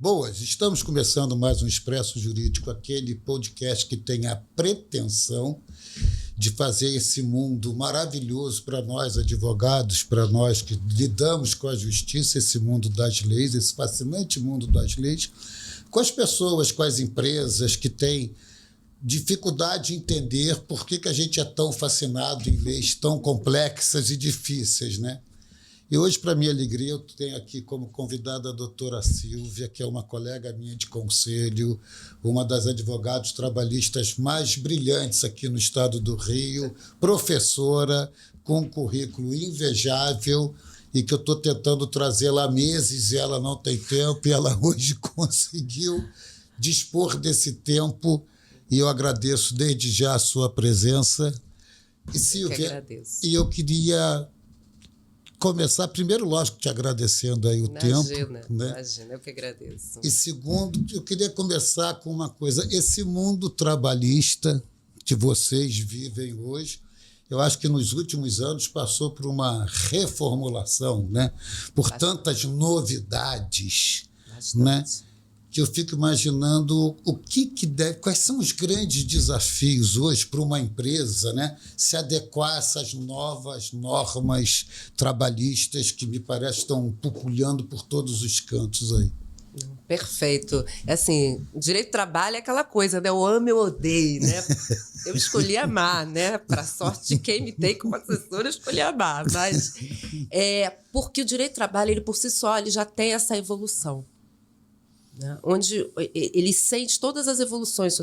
Boas, estamos começando mais um Expresso Jurídico, aquele podcast que tem a pretensão de fazer esse mundo maravilhoso para nós advogados, para nós que lidamos com a justiça, esse mundo das leis, esse fascinante mundo das leis, com as pessoas, com as empresas que têm dificuldade de entender por que a gente é tão fascinado em leis tão complexas e difíceis, né? E hoje, para minha alegria, eu tenho aqui como convidada a doutora Silvia, que é uma colega minha de conselho, uma das advogadas trabalhistas mais brilhantes aqui no estado do Rio, professora, com um currículo invejável e que eu estou tentando trazê-la há meses e ela não tem tempo, e ela hoje conseguiu dispor desse tempo e eu agradeço desde já a sua presença. E, Silvia, eu que agradeço. E eu queria começar, primeiro, lógico, te agradecendo aí o tempo. Né? Imagina, eu que agradeço. E segundo, eu queria começar com uma coisa. Esse mundo trabalhista que vocês vivem hoje, eu acho que nos últimos anos passou por uma reformulação, né? Por tantas novidades, né? Que eu fico imaginando o que deve, quais são os grandes desafios hoje para uma empresa, né, se adequar a essas novas normas trabalhistas que me parece estão pupulhando por todos os cantos aí. Perfeito. Assim, direito do trabalho é aquela coisa, né? Eu amo, eu odeio, né? Eu escolhi amar, né? Para sorte de quem me tem como assessora, eu escolhi amar. Mas porque o direito do trabalho, ele por si só, ele já tem essa evolução, né? Onde ele sente todas as evoluções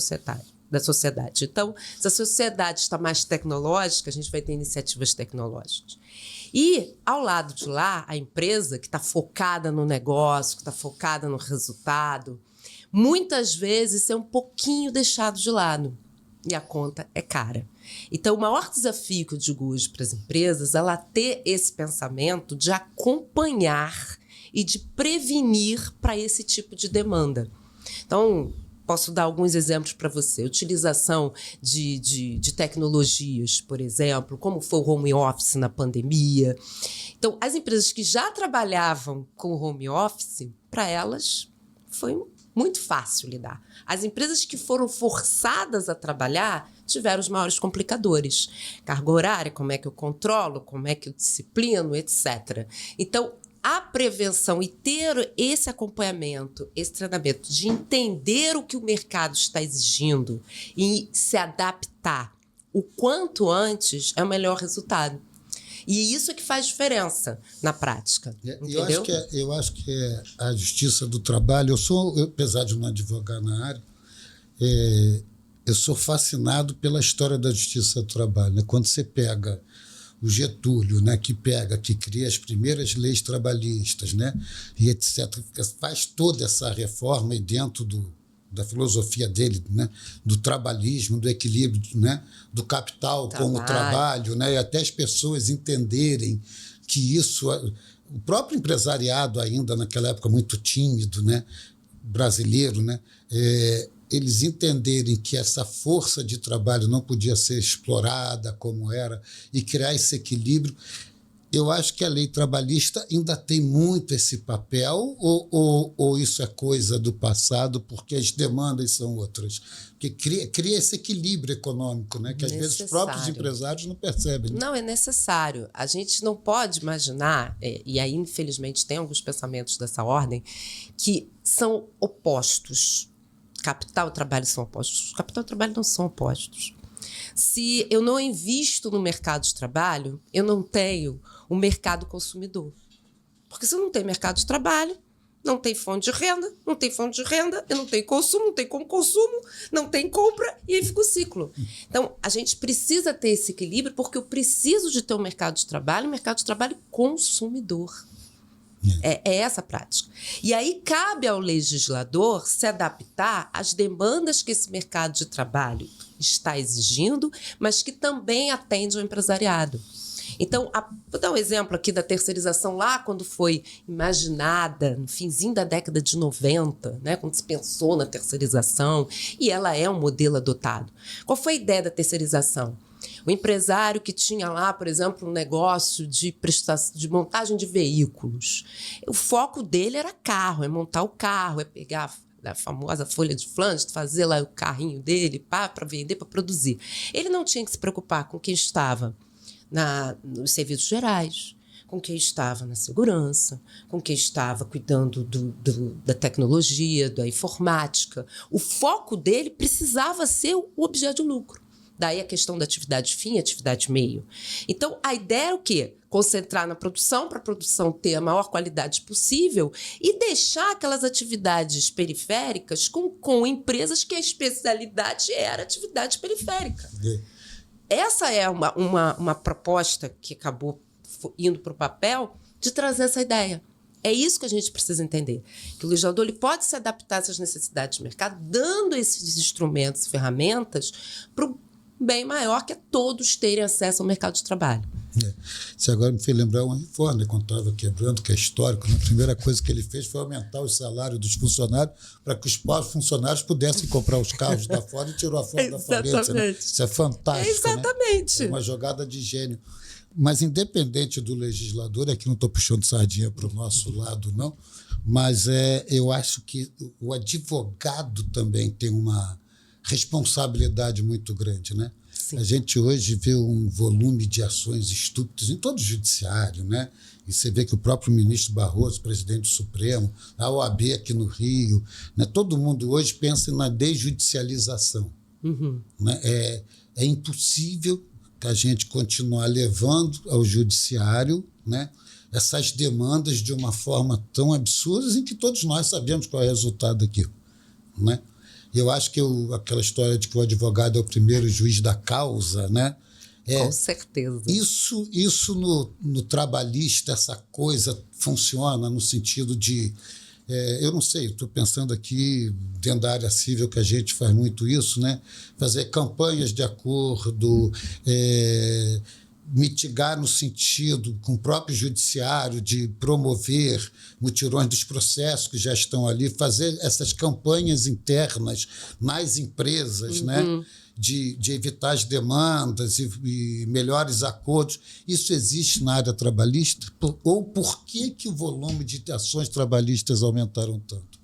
da sociedade. Então, se a sociedade está mais tecnológica, a gente vai ter iniciativas tecnológicas. E, ao lado de lá, a empresa que está focada no negócio, que está focada no resultado, muitas vezes é um pouquinho deixado de lado. E a conta é cara. Então, o maior desafio que eu digo hoje para as empresas é ela ter esse pensamento de acompanhar e de prevenir para esse tipo de demanda. Então, posso dar alguns exemplos para você. Utilização de tecnologias, por exemplo, como foi o home office na pandemia. Então, as empresas que já trabalhavam com o home office, para elas foi muito fácil lidar. As empresas que foram forçadas a trabalhar tiveram os maiores complicadores. Carga horária, como é que eu controlo, como é que eu disciplino, etc. Então, a prevenção e ter esse acompanhamento, esse treinamento de entender o que o mercado está exigindo e se adaptar o quanto antes é o melhor resultado. E isso é que faz diferença na prática. Entendeu? Eu acho que a justiça do trabalho, apesar de não advogar na área, eu sou fascinado pela história da justiça do trabalho, né? Quando você pega o Getúlio, né, que cria as primeiras leis trabalhistas, né, e etc., faz toda essa reforma aí dentro da filosofia dele, né, do trabalhismo, do equilíbrio, né, do capital com o trabalho, né, e até as pessoas entenderem que isso... O próprio empresariado ainda, naquela época muito tímido, né, brasileiro, né, eles entenderem que essa força de trabalho não podia ser explorada como era e criar esse equilíbrio. Eu acho que a lei trabalhista ainda tem muito esse papel ou isso é coisa do passado porque as demandas são outras? Porque cria esse equilíbrio econômico, né, que às vezes os próprios empresários não percebem. Não, é necessário. A gente não pode imaginar, e aí infelizmente tem alguns pensamentos dessa ordem, que são opostos. Capital e trabalho são opostos. Capital e trabalho não são opostos. Se eu não invisto no mercado de trabalho, eu não tenho o mercado consumidor. Porque se eu não tenho mercado de trabalho, não tem fonte de renda, não tem fonte de renda, eu não tenho consumo, não tem como consumo, não tem compra, e aí fica o ciclo. Então, a gente precisa ter esse equilíbrio porque eu preciso de ter um mercado de trabalho consumidor. É essa a prática. E aí cabe ao legislador se adaptar às demandas que esse mercado de trabalho está exigindo, mas que também atende ao empresariado. Então, vou dar um exemplo aqui da terceirização lá quando foi imaginada, no finzinho da década de 90, né, quando se pensou na terceirização, e ela é um modelo adotado. Qual foi a ideia da terceirização? O empresário que tinha lá, por exemplo, um negócio de montagem de veículos. O foco dele era carro, é montar o carro, é pegar a famosa folha de Flandre, fazer lá o carrinho dele para vender, para produzir. Ele não tinha que se preocupar com quem estava nos serviços gerais, com quem estava na segurança, com quem estava cuidando da tecnologia, da informática. O foco dele precisava ser o objeto de lucro. Daí a questão da atividade fim e atividade meio. Então, a ideia é o quê? Concentrar na produção, para a produção ter a maior qualidade possível e deixar aquelas atividades periféricas com empresas que a especialidade era atividade periférica. Essa é uma proposta que acabou indo para o papel de trazer essa ideia. É isso que a gente precisa entender. Que o legislador ele pode se adaptar a essas necessidades de mercado, dando esses instrumentos e ferramentas para o bem maior, que é todos terem acesso ao mercado de trabalho. Você agora me fez lembrar uma reforma, quando estava quebrando, que é histórico. A primeira coisa que ele fez foi aumentar o salário dos funcionários para que os pobres funcionários pudessem comprar os carros da Ford e tirou a Ford da falência. Né? Isso é fantástico. Exatamente. Né? É uma jogada de gênio. Mas independente do legislador, aqui não estou puxando sardinha para o nosso lado, não, mas eu acho que o advogado também tem uma responsabilidade muito grande, né? Sim. A gente hoje vê um volume de ações estúpidas em todo o judiciário, né? E você vê que o próprio ministro Barroso, presidente do Supremo, a OAB aqui no Rio, né? Todo mundo hoje pensa na desjudicialização. Né? É impossível que a gente continuar levando ao judiciário, né, essas demandas de uma forma tão absurda em que todos nós sabemos qual é o resultado daquilo. Né? Eu acho que aquela história de que o advogado é o primeiro juiz da causa, né? Com certeza. Isso no trabalhista, essa coisa funciona no sentido de... eu não sei, estou pensando aqui dentro da área civil que a gente faz muito isso, né? Fazer campanhas de acordo, mitigar no sentido com o próprio judiciário de promover mutirões dos processos que já estão ali, fazer essas campanhas internas nas empresas, né? De evitar as demandas e melhores acordos. Isso existe na área trabalhista? Ou por que o volume de ações trabalhistas aumentaram tanto?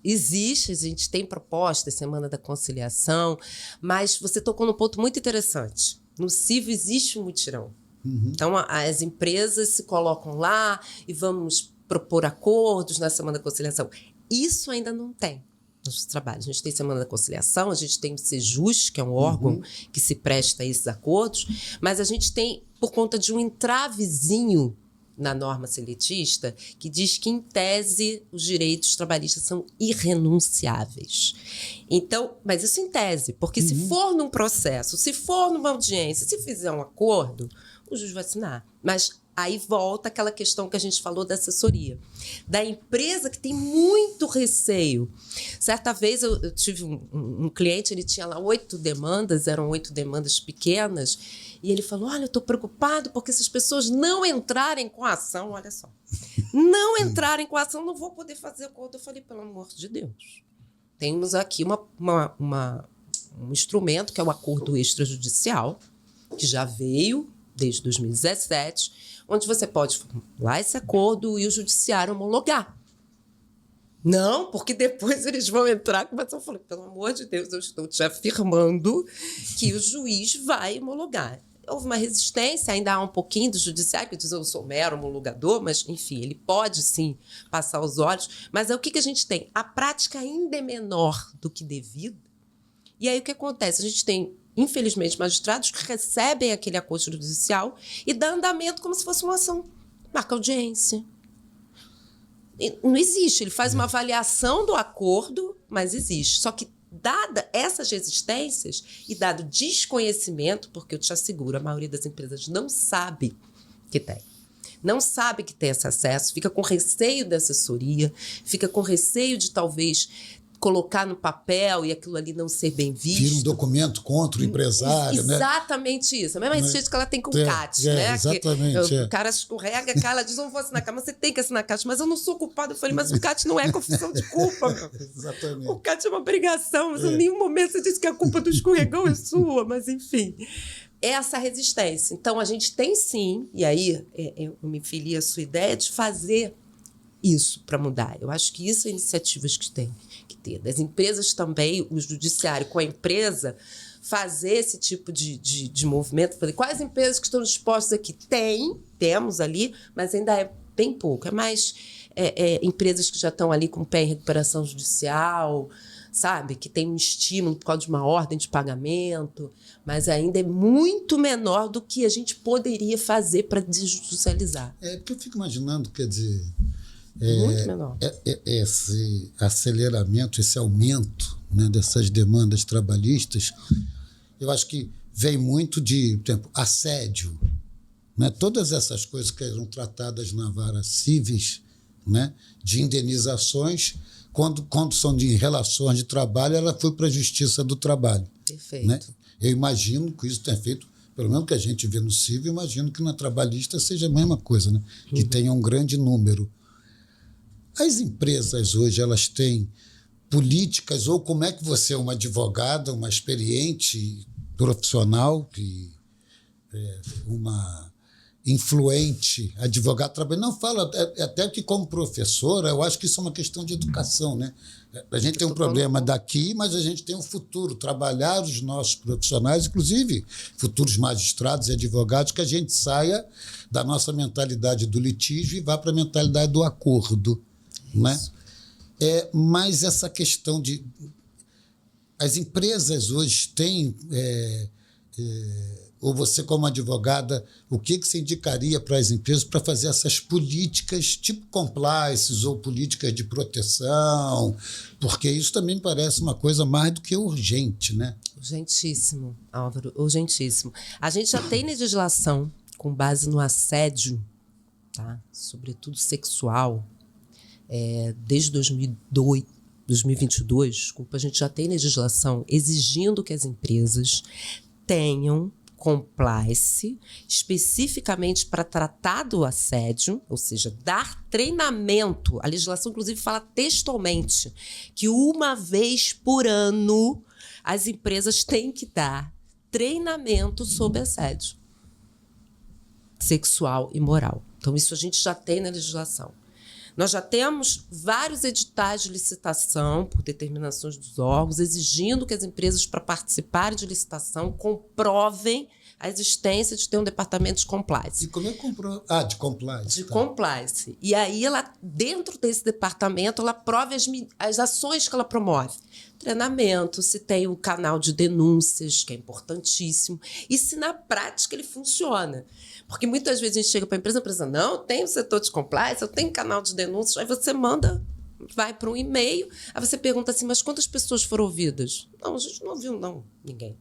Existe, a gente tem proposta, Semana da Conciliação, mas você tocou num ponto muito interessante. No civil existe um mutirão. Então, as empresas se colocam lá e vamos propor acordos na Semana da Conciliação. Isso ainda não tem nos trabalhos. A gente tem Semana da Conciliação, a gente tem o Sejus, que é um órgão que se presta a esses acordos, mas a gente tem, por conta de um entravezinho na norma seletista, que diz que, em tese, os direitos trabalhistas são irrenunciáveis. Então, mas isso em tese, porque se for num processo, se for numa audiência, se fizer um acordo, o juiz vai assinar. Mas aí volta aquela questão que a gente falou da assessoria. Da empresa que tem muito receio. Certa vez eu tive um cliente, ele tinha lá 8 demandas, eram 8 demandas pequenas, e ele falou, olha, eu estou preocupado porque se as pessoas não entrarem com a ação, olha só, não entrarem com a ação, não vou poder fazer acordo. Eu falei, pelo amor de Deus, temos aqui um instrumento que é o acordo extrajudicial, que já veio desde 2017, onde você pode formular esse acordo e o judiciário homologar. Não, porque depois eles vão entrar com ação. Eu falei, pelo amor de Deus, eu estou te afirmando que o juiz vai homologar. Houve uma resistência, ainda há um pouquinho do judiciário, que diz eu sou mero homologador, mas, enfim, ele pode, sim, passar os olhos. Mas é o que a gente tem? A prática ainda é menor do que devido. E aí o que acontece? A gente tem, infelizmente, magistrados que recebem aquele acordo judicial e dão andamento como se fosse uma ação. Marca audiência. Não existe. Ele faz uma avaliação do acordo, mas existe. Só que, dada essas resistências e dado desconhecimento, porque eu te asseguro, a maioria das empresas não sabe que tem. Não sabe que tem esse acesso, fica com receio da assessoria, fica com receio de talvez colocar no papel e aquilo ali não ser bem visto. Vira um documento contra o empresário, né? Exatamente isso. A mesma exigência que ela tem com o CAT, né? Exatamente. O cara escorrega, ela diz, não vou assinar CAT, mas você tem que assinar CAT. Mas eu não sou culpada. Eu falei, mas o CAT não é confissão de culpa, meu. Exatamente. O CAT é uma obrigação, mas em nenhum momento você disse que a culpa do escorregão é sua, mas enfim. Essa resistência. Então, a gente tem sim, e aí eu me filio à sua ideia de fazer isso para mudar. Eu acho que isso é iniciativas que tem que ter. Das empresas também, o judiciário com a empresa, fazer esse tipo de movimento. Falei, quais empresas que estão dispostas aqui? Temos ali, mas ainda é bem pouco. É mais empresas que já estão ali com o pé em recuperação judicial, sabe? Que tem um estímulo por causa de uma ordem de pagamento, mas ainda é muito menor do que a gente poderia fazer para desjudicializar. Porque eu fico imaginando, quer dizer... Muito menor. Esse aceleramento, esse aumento, né, dessas demandas trabalhistas, eu acho que vem muito de, por exemplo, assédio. Né? Todas essas coisas que eram tratadas na vara civis, né, de indenizações, quando são de relações de trabalho, ela foi para a Justiça do Trabalho. Perfeito. Né? Eu imagino que isso tenha feito, pelo menos que a gente vê no civil, imagino que na trabalhista seja a mesma coisa, né? Que tenha um grande número. As empresas hoje, elas têm políticas, ou como é que você é uma advogada, uma experiente profissional, uma influente advogada, trabalha, não fala, até que como professora, eu acho que isso é uma questão de educação, né? A gente tem um problema daqui, mas a gente tem um futuro, trabalhar os nossos profissionais, inclusive futuros magistrados e advogados, que a gente saia da nossa mentalidade do litígio e vá para a mentalidade do acordo. Né? Mas essa questão de... As empresas hoje têm... ou você, como advogada, o que você indicaria para as empresas para fazer essas políticas tipo compliance ou políticas de proteção? Porque isso também parece uma coisa mais do que urgente, né? Urgentíssimo, Álvaro, urgentíssimo. A gente já tem legislação com base no assédio, tá? Sobretudo sexual, desde 2022, desculpa, a gente já tem legislação exigindo que as empresas tenham compliance especificamente para tratar do assédio, ou seja, dar treinamento. A legislação, inclusive, fala textualmente que uma vez por ano as empresas têm que dar treinamento sobre assédio sexual e moral. Então, isso a gente já tem na legislação. Nós já temos vários editais de licitação por determinações dos órgãos, exigindo que as empresas, para participarem de licitação, comprovem a existência de ter um departamento de compliance. E como é que comprou? De compliance. De compliance. E aí, ela, dentro desse departamento, ela prova as ações que ela promove. Treinamento, se tem um canal de denúncias, que é importantíssimo, e se na prática ele funciona. Porque muitas vezes a gente chega para a empresa não, tem o setor de compliance, eu tenho canal de denúncias, aí você manda, vai para um e-mail, aí você pergunta assim, mas quantas pessoas foram ouvidas? Não, a gente não ouviu, não, ninguém.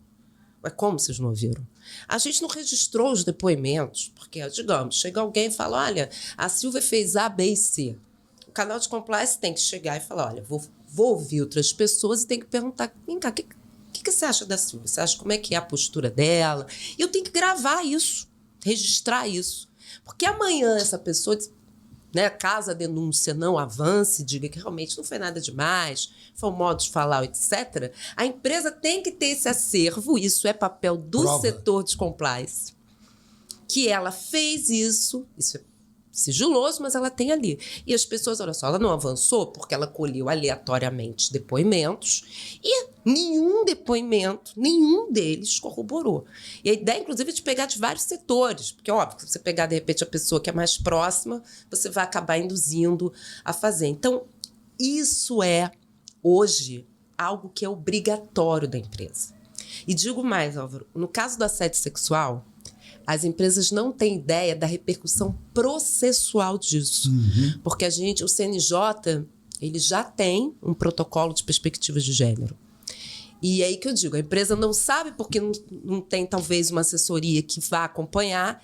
Mas como vocês não ouviram? A gente não registrou os depoimentos, porque, digamos, chega alguém e fala, olha, a Silvia fez A, B e C. O canal de compliance tem que chegar e falar, olha, vou ouvir outras pessoas e tem que perguntar, vem cá, o que você acha da Silvia? Você acha como é que é a postura dela? E eu tenho que gravar isso, registrar isso. Porque amanhã essa pessoa, né, caso a denúncia não avance, diga que realmente não foi nada demais, foi um modo de falar, etc., a empresa tem que ter esse acervo, isso é papel do setor de compliance, que ela fez isso é sigiloso, mas ela tem ali. E as pessoas, olha só, ela não avançou porque ela colheu aleatoriamente depoimentos e nenhum depoimento, nenhum deles corroborou. E a ideia, inclusive, é de pegar de vários setores, porque, óbvio, se você pegar, de repente, a pessoa que é mais próxima, você vai acabar induzindo a fazer. Então, isso é, hoje, algo que é obrigatório da empresa. E digo mais, Álvaro, no caso do assédio sexual, as empresas não têm ideia da repercussão processual disso. Porque o CNJ, ele já tem um protocolo de perspectivas de gênero. E é aí que eu digo, a empresa não sabe porque não tem, talvez, uma assessoria que vá acompanhar.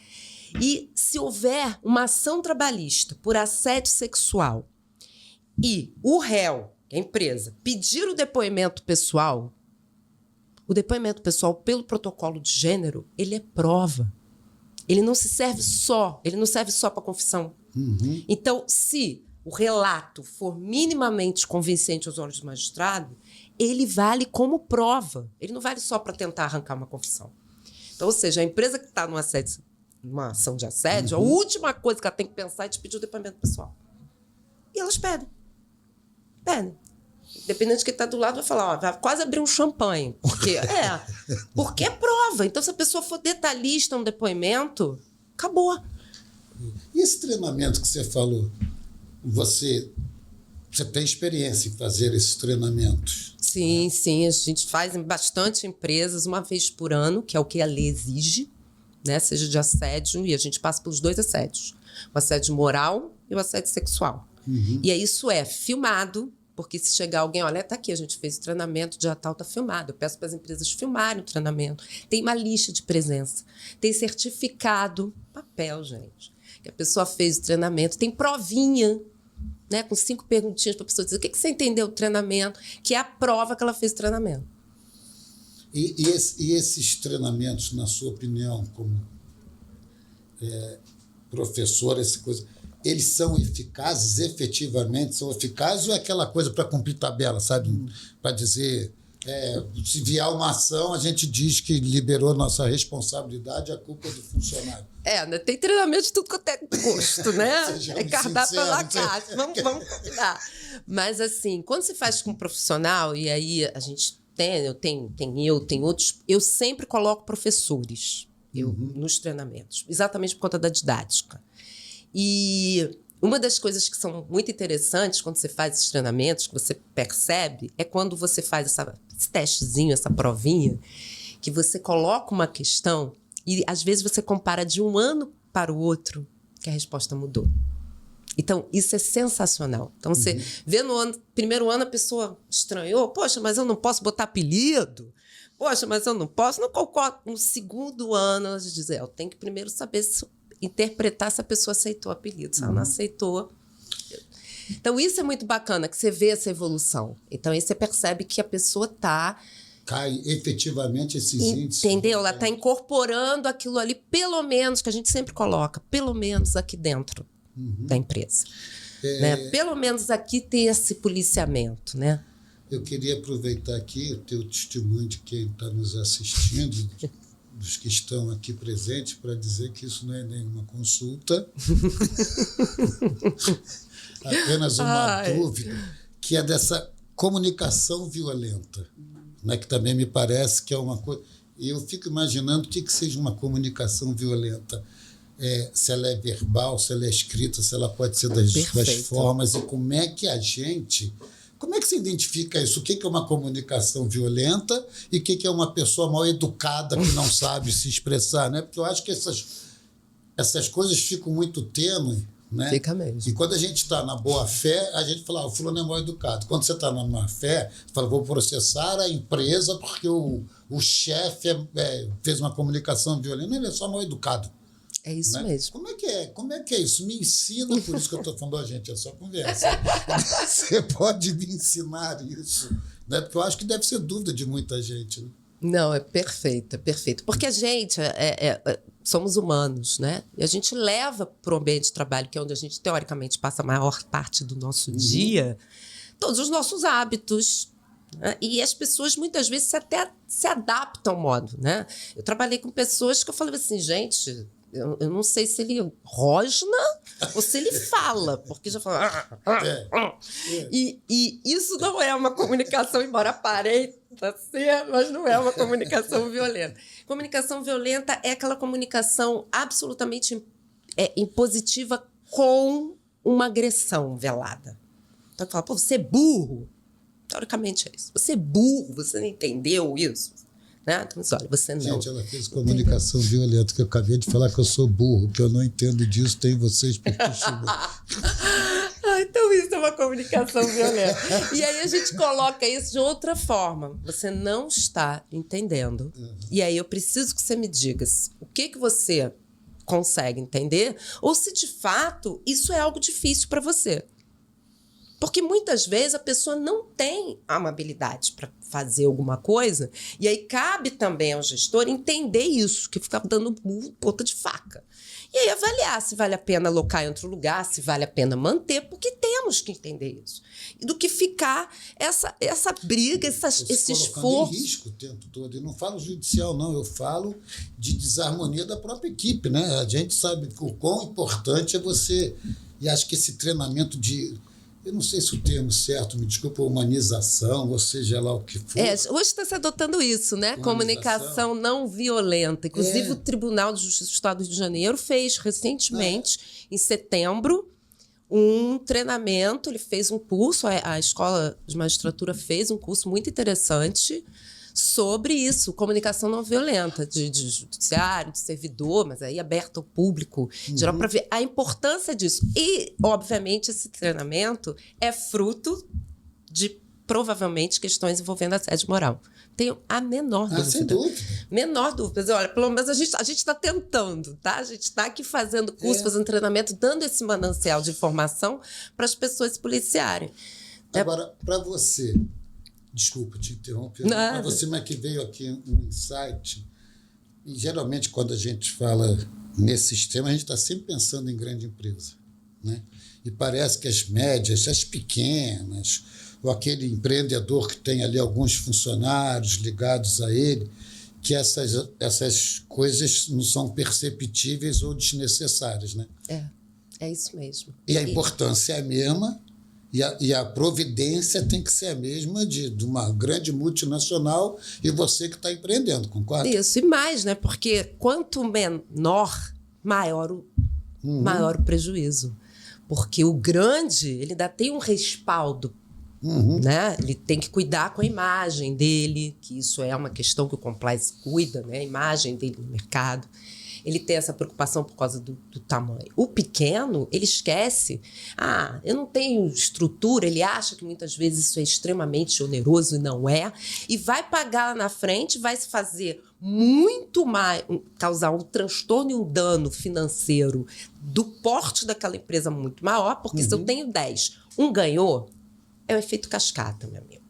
E se houver uma ação trabalhista por assédio sexual e o réu que é a empresa, pedir o depoimento pessoal pelo protocolo de gênero, ele é prova. Ele não serve só para confissão. Uhum. Então, se o relato for minimamente convincente aos olhos do magistrado, ele vale como prova. Ele não vale só para tentar arrancar uma confissão. Então, ou seja, a empresa que está numa ação de assédio, a última coisa que ela tem que pensar é de pedir o depoimento pessoal. E elas pedem. Dependendo de quem está do lado, vai falar, ó, vai quase abrir um champanhe. Porque é prova. Então, se a pessoa for detalhista no depoimento, acabou. E esse treinamento que você falou, você tem experiência em fazer esses treinamentos? Sim, a gente faz em bastante empresas, uma vez por ano, que é o que a lei exige, né? Seja de assédio, e a gente passa pelos 2 assédios. O assédio moral e o assédio sexual. Uhum. E aí isso é filmado, porque se chegar alguém, olha, tá aqui, a gente fez o treinamento, dia tal, tá filmado. Eu peço para as empresas filmarem o treinamento. Tem uma lista de presença, tem certificado, papel, gente, que a pessoa fez o treinamento, tem provinha, né, com 5 perguntinhas para a pessoa dizer o que você entendeu do treinamento, que é a prova que ela fez o treinamento. E esses treinamentos, na sua opinião, como professor, essa coisa, eles são eficazes, efetivamente são eficazes, ou é aquela coisa para cumprir tabela, sabe? Para dizer, se vier uma ação, a gente diz que liberou nossa responsabilidade, a culpa é do funcionário. Né? Tem treinamento de tudo quanto é gosto, né? Seja É cardápio sincero, à la carte. Vamos combinar. Mas, assim, quando você faz com um profissional, e aí a gente tem outros, eu sempre coloco professores nos treinamentos, exatamente por conta da didática. E uma das coisas que são muito interessantes quando você faz esses treinamentos, que você percebe, é quando você faz esse testezinho, essa provinha, que você coloca uma questão e, às vezes, você compara de um ano para o outro que a resposta mudou. Então, isso é sensacional. Então, você vê primeiro ano a pessoa estranhou, poxa, mas eu não posso botar apelido? Poxa, mas eu não posso? Não concordo. No segundo ano, ela diz, eu tenho que primeiro saber interpretar se a pessoa aceitou o apelido. Se ela não aceitou... Então, isso é muito bacana, que você vê essa evolução. Então, aí você percebe que a pessoa está... Cai efetivamente esses índices. Entendeu? Ela está incorporando aquilo ali, pelo menos, que a gente sempre coloca, pelo menos aqui dentro da empresa. Né? Pelo menos aqui ter esse policiamento, né? Eu queria aproveitar aqui o teu testemunho de quem está nos assistindo, dos que estão aqui presentes, para dizer que isso não é nenhuma consulta, apenas uma dúvida, que é dessa comunicação violenta, né, que também me parece que é uma coisa... E eu fico imaginando o que seja uma comunicação violenta. Se ela é verbal, se ela é escrita, se ela pode ser das formas, e como é que a gente... Como é que se identifica isso? O que é uma comunicação violenta e o que é uma pessoa mal educada que não sabe se expressar, né? Porque eu acho que essas coisas ficam muito tênues, né? Fica mesmo. E quando a gente está na boa fé, a gente fala, o fulano é mal educado. Quando você está na má fé, você fala, vou processar a empresa porque o chefe fez uma comunicação violenta. Não, ele é só mal educado. É isso, né? Mesmo. Como é que é isso? Me ensina, por isso que eu estou falando, gente, é só conversa. Você pode me ensinar isso, né? Porque eu acho que deve ser dúvida de muita gente, né? Não, é perfeito, é perfeito. Porque a gente somos humanos, né? E a gente leva para o ambiente de trabalho, que é onde a gente, teoricamente, passa a maior parte do nosso dia, todos os nossos hábitos. Né? E as pessoas, muitas vezes, até se adaptam ao modo, né? Eu trabalhei com pessoas que eu falei assim, gente... Eu não sei se ele rosna ou se ele fala, porque já fala... E isso não é uma comunicação, embora aparente ser, mas não é uma comunicação violenta. Comunicação violenta é aquela comunicação absolutamente impositiva com uma agressão velada. Então, fala, pô, você é burro. Teoricamente é isso. Você é burro, você não entendeu isso. Né? Então, olha, você não... Gente, ela fez comunicação violenta, que eu acabei de falar que eu sou burro, que eu não entendo disso, tem vocês por Então isso é uma comunicação violenta. E aí a gente coloca isso de outra forma. Você não está entendendo. E aí eu preciso que você me diga o que você consegue entender ou se de fato isso é algo difícil para você. Porque muitas vezes a pessoa não tem uma habilidade para fazer alguma coisa, e aí cabe também ao gestor entender isso, que fica dando ponta de faca. E aí avaliar se vale a pena alocar em outro lugar, se vale a pena manter, porque temos que entender isso. E do que ficar essa briga, esse esforço. Em risco o tempo todo. E não falo judicial, não, eu falo de desarmonia da própria equipe, né? A gente sabe o quão importante é você. E acho que esse treinamento de. Eu não sei se o termo certo, me desculpa, humanização, ou seja lá o que for. Hoje está se adotando isso, né? Comunicação não violenta. Inclusive, o Tribunal de Justiça do Estado do Rio de Janeiro fez recentemente, em setembro, um treinamento. Ele fez um curso, a Escola de Magistratura fez um curso muito interessante sobre isso, comunicação não violenta, de judiciário, de servidor, mas aí aberto ao público, geral, para ver a importância disso. E, obviamente, esse treinamento é fruto de, provavelmente, questões envolvendo assédio moral. Tenho a menor dúvida. Sem dúvida. Menor dúvida. Olha, pelo menos a gente está tentando, tá? A gente está aqui fazendo curso, fazendo treinamento, dando esse manancial de informação para as pessoas se policiarem. Agora, para você... Desculpa te interromper. Para você, mas que veio aqui um insight. E, geralmente, quando a gente fala nesse sistema, a gente está sempre pensando em grande empresa, né? E parece que as médias, as pequenas, ou aquele empreendedor que tem ali alguns funcionários ligados a ele, que essas coisas não são perceptíveis ou desnecessárias, né? É isso mesmo. E a importância é a mesma. E a providência tem que ser a mesma de uma grande multinacional e você que está empreendendo, concorda? Isso, e mais, né? Porque quanto menor, maior o prejuízo. Porque o grande, ele ainda tem um respaldo, né? Ele tem que cuidar com a imagem dele, que isso é uma questão que o compliance cuida, né? A imagem dele no mercado. Ele tem essa preocupação por causa do tamanho. O pequeno, ele esquece. Eu não tenho estrutura. Ele acha que muitas vezes isso é extremamente oneroso e não é. E vai pagar lá na frente, vai se fazer muito mais, causar um transtorno e um dano financeiro do porte daquela empresa muito maior, porque se eu tenho 10, um ganhou, é o efeito cascata, meu amigo.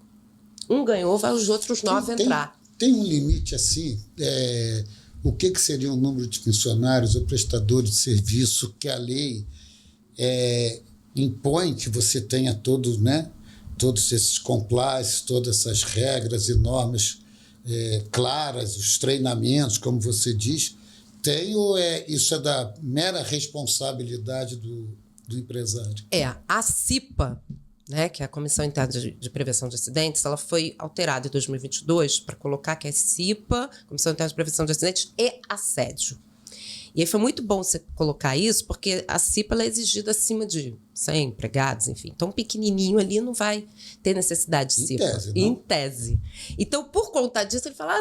Um ganhou, vai os outros 9 entrar. Tem um limite assim... O que seria o número de funcionários ou prestadores de serviço que a lei impõe que você tenha todos esses compliance, todas essas regras e normas claras, os treinamentos, como você diz, tem ou isso é da mera responsabilidade do empresário? A CIPA, né, que é a Comissão Interna de Prevenção de Acidentes, ela foi alterada em 2022 para colocar que é CIPA, Comissão Interna de Prevenção de Acidentes e Assédio. E aí foi muito bom você colocar isso, porque a CIPA ela é exigida acima de 100 empregados, enfim. Então, um pequenininho ali não vai ter necessidade de CIPA. Em tese. Então, por conta disso, ele fala,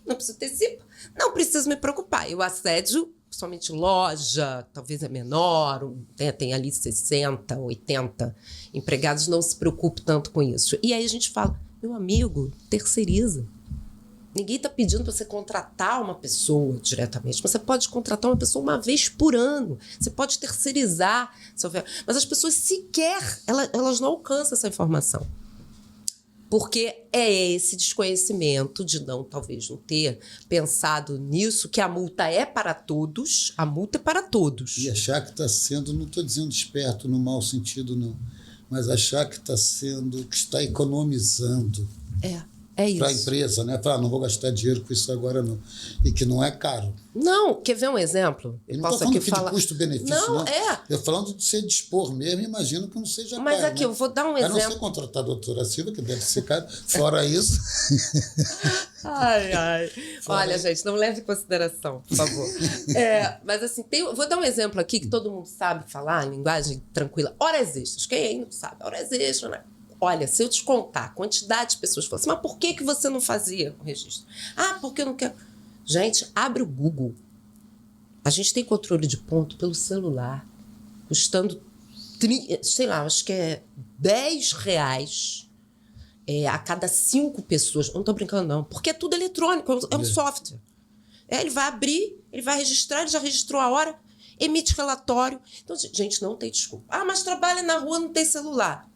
não preciso ter CIPA, não preciso me preocupar. E o assédio, somente loja, talvez é menor, tem ali 60, 80 empregados, não se preocupe tanto com isso. E aí a gente fala, meu amigo, terceiriza. Ninguém está pedindo para você contratar uma pessoa diretamente, mas você pode contratar uma pessoa uma vez por ano. Você pode terceirizar. Mas as pessoas sequer, elas não alcançam essa informação. Porque é esse desconhecimento de talvez não ter pensado nisso, que a multa é para todos, a multa é para todos. E achar que está sendo, não estou dizendo esperto no mau sentido, não, mas achar que está economizando. É isso. Para a empresa, né? Falar, não vou gastar dinheiro com isso agora, não. E que não é caro. Não, quer ver um exemplo? Eu não estou falando de custo-benefício, não. Eu falando de você dispor mesmo, imagino que não seja Mas caro. Aqui, eu vou dar um exemplo. A não ser contratar a doutora Silva, que deve ser caro. Fora isso... Olha, gente, não leve em consideração, por favor. Mas assim, vou dar um exemplo aqui que todo mundo sabe falar, linguagem tranquila. Horas extras. Quem aí não sabe? Horas extras, né? Olha, se eu te contar a quantidade de pessoas que falam assim, mas por que você não fazia o registro? Porque eu não quero. Gente, abre o Google. A gente tem controle de ponto pelo celular, custando, sei lá, acho que é R$10 a cada 5 pessoas. Eu não estou brincando, não, porque é tudo eletrônico, é um software. Ele vai abrir, ele vai registrar, ele já registrou a hora, emite relatório. Então, gente, não tem desculpa. Mas trabalha na rua, não tem celular.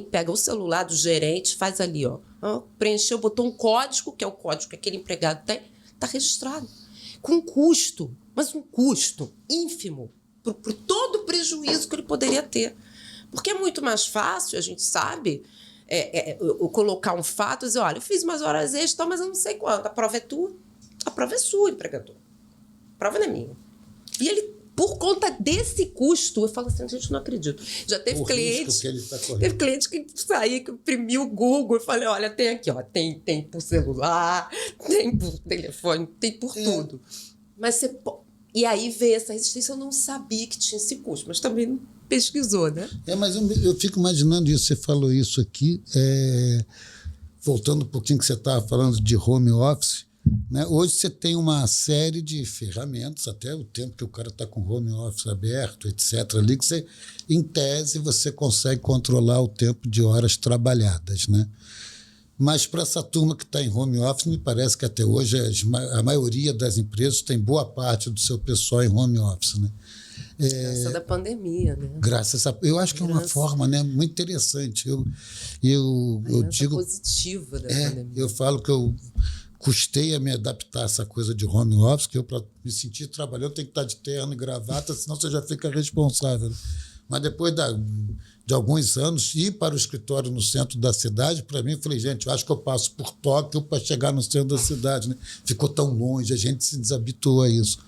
pega o celular do gerente, faz ali, ó, preencheu, botou um código, que é o código que aquele empregado tem, está registrado. Com custo, mas um custo ínfimo, por todo o prejuízo que ele poderia ter. Porque é muito mais fácil, a gente sabe, eu colocar um fato e dizer, olha, eu fiz umas horas extras, mas eu não sei quanto, a prova é tua, a prova é sua, empregador. A prova não é minha. E ele, por conta desse custo, eu falo assim, gente, não acredito. Já teve cliente, teve cliente que saiu, que imprimiu o Google, eu falei, olha, tem aqui, ó, tem por celular, tem por telefone, tem por tudo. Mas você... E aí veio essa resistência, eu não sabia que tinha esse custo, mas também não pesquisou, né? Mas eu fico imaginando isso, você falou isso aqui, voltando um pouquinho que você estava falando de home office, né? Hoje você tem uma série de ferramentas, até o tempo que o cara está com home office aberto, etc., ali, que você, em tese, você consegue controlar o tempo de horas trabalhadas, né? Mas para essa turma que está em home office, me parece que até hoje a maioria das empresas tem boa parte do seu pessoal em home office, né? Graças à pandemia, né? Eu acho que é uma forma, né, muito interessante. Eu digo positiva da pandemia. Eu falo que eu custei a me adaptar a essa coisa de home office, que eu, para me sentir trabalhando, tenho que estar de terno e gravata, senão você já fica responsável. Mas depois de alguns anos, ir para o escritório no centro da cidade, para mim, eu falei, gente, eu acho que eu passo por Tóquio para chegar no centro da cidade, né? Ficou tão longe, a gente se desabituou a isso.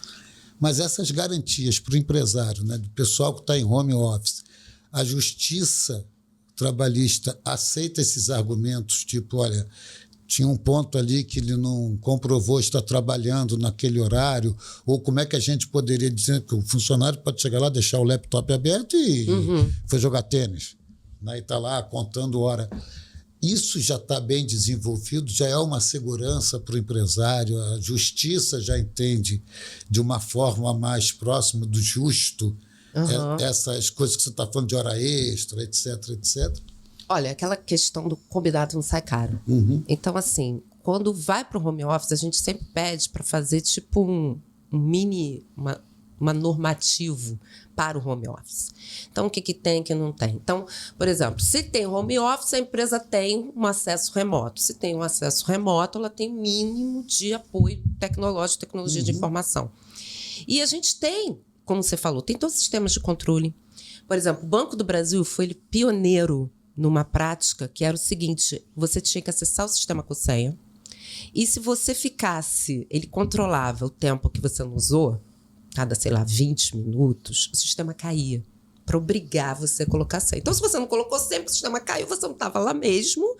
Mas essas garantias para o empresário, né, do pessoal que está em home office, a justiça trabalhista aceita esses argumentos, tipo, olha, tinha um ponto ali que ele não comprovou estar trabalhando naquele horário, ou como é que a gente poderia dizer que o funcionário pode chegar lá, deixar o laptop aberto e foi jogar tênis, né, e está lá contando hora. Isso já está bem desenvolvido, já é uma segurança para o empresário, a justiça já entende de uma forma mais próxima do justo essas coisas que você está falando de hora extra, etc, etc. Olha, aquela questão do combinado não sai caro. Então, assim, quando vai para o home office, a gente sempre pede para fazer tipo uma normativo para o home office. Então, o que tem, o que não tem? Então, por exemplo, se tem home office, a empresa tem um acesso remoto. Se tem um acesso remoto, ela tem mínimo de apoio tecnológico, tecnologia de informação. E a gente tem, como você falou, tem todos os sistemas de controle. Por exemplo, o Banco do Brasil foi pioneiro numa prática que era o seguinte, você tinha que acessar o sistema com senha e se você ficasse, ele controlava o tempo que você não usou, cada, 20 minutos, o sistema caía para obrigar você a colocar senha. Então, se você não colocou sempre, o sistema caiu, você não estava lá mesmo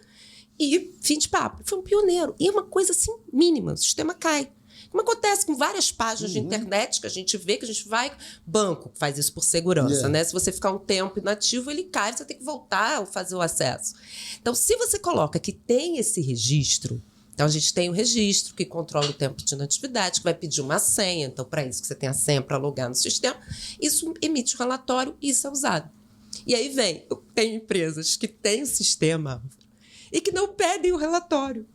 e fim de papo. Foi um pioneiro. E é uma coisa assim mínima, o sistema cai. Como acontece com várias páginas de internet que a gente vê, que a gente vai... Banco faz isso por segurança, né? Se você ficar um tempo inativo, ele cai, você tem que voltar a fazer o acesso. Então, se você coloca que tem esse registro, então a gente tem o registro que controla o tempo de inatividade, que vai pedir uma senha, então para isso que você tem a senha para logar no sistema, isso emite um relatório e isso é usado. E aí eu tenho empresas que têm o sistema e que não pedem o relatório.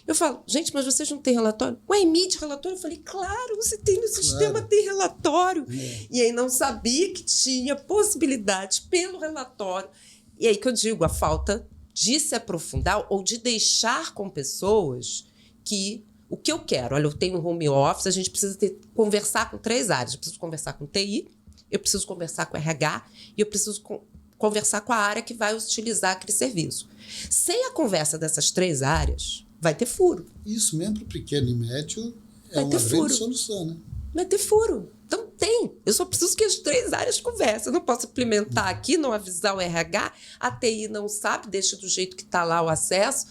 Eu falo, gente, mas vocês não têm relatório? Emite relatório? Eu falei, claro, você tem no sistema, tem relatório. E aí não sabia que tinha possibilidade pelo relatório. E aí que eu digo, a falta de se aprofundar ou de deixar com pessoas que o que eu quero. Olha, eu tenho um home office, a gente precisa conversar com 3 áreas. Eu preciso conversar com TI, eu preciso conversar com RH e eu preciso conversar com a área que vai utilizar aquele serviço. Sem a conversa dessas 3 áreas... vai ter furo. Isso mesmo para o pequeno e médio é uma grande solução, né? Vai ter furo. Então tem. Eu só preciso que as 3 áreas conversem. Eu não posso implementar aqui, não avisar o RH, a TI não sabe, deixa do jeito que está lá o acesso.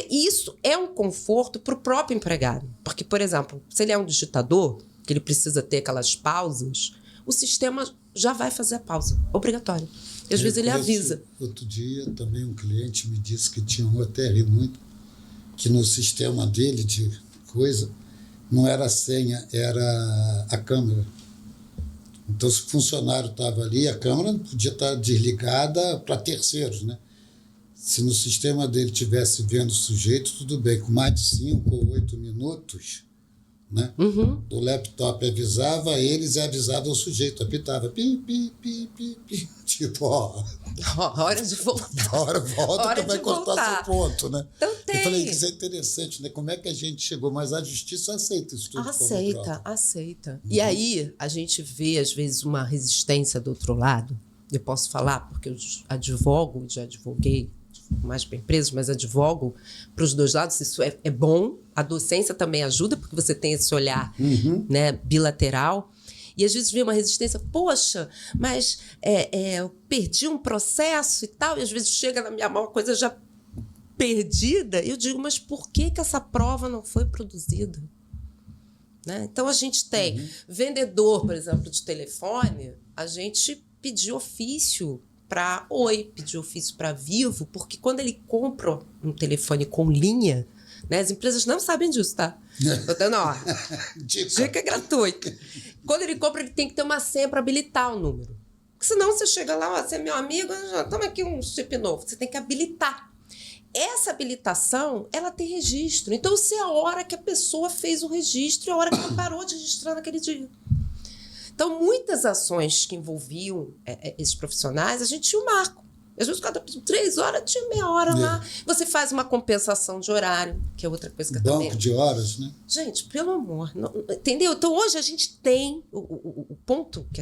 Isso é um conforto para o próprio empregado. Porque, por exemplo, se ele é um digitador, que ele precisa ter aquelas pausas, o sistema já vai fazer a pausa, obrigatório. E às vezes ele avisa. Outro dia também um cliente me disse que tinha até ri muito, que no sistema dele de coisa, não era a senha, era a câmera. Então, se o funcionário estava ali, a câmera podia estar desligada para terceiros, né? Se no sistema dele estivesse vendo o sujeito, tudo bem. Com mais de 5 ou 8 minutos, né? O laptop avisava eles e avisava o sujeito, apitava, pi, pi, pi, pi, pi. Tipo, hora de voltar. Volta Hora que vai de cortar voltar. seu ponto, né? Então tem. Eu falei que isso é interessante, né? Como é que a gente chegou, mas a justiça aceita isso tudo como prova. Aceita. E aí a gente vê, às vezes, uma resistência do outro lado. Eu posso falar, porque eu advogo, já advoguei mais para empresas, mas advogo para os dois lados. Isso é bom. A docência também ajuda, porque você tem esse olhar, né, bilateral. E às vezes vê uma resistência, poxa, mas eu perdi um processo e tal, e às vezes chega na minha mão uma coisa já perdida. Eu digo, mas por que essa prova não foi produzida? Né? Então a gente tem vendedor, por exemplo, de telefone, a gente pediu ofício para Oi, pediu ofício para Vivo, porque quando ele compra um telefone com linha, né, as empresas não sabem disso, tá? Tô dando, dica gratuita. Quando ele compra, ele tem que ter uma senha para habilitar o número. Porque senão você chega lá, você é meu amigo, toma aqui um chip novo. Você tem que habilitar. Essa habilitação, ela tem registro. Então, eu sei a hora que a pessoa fez o registro e a hora que ela parou de registrar naquele dia. Então, muitas ações que envolviam esses profissionais, a gente tinha um marco. Às vezes, cada 3 horas, tinha meia hora lá. Você faz uma compensação de horário, que é outra coisa que eu também... Banco de horas, né? Gente, pelo amor, não, entendeu? Então, hoje a gente tem... O ponto que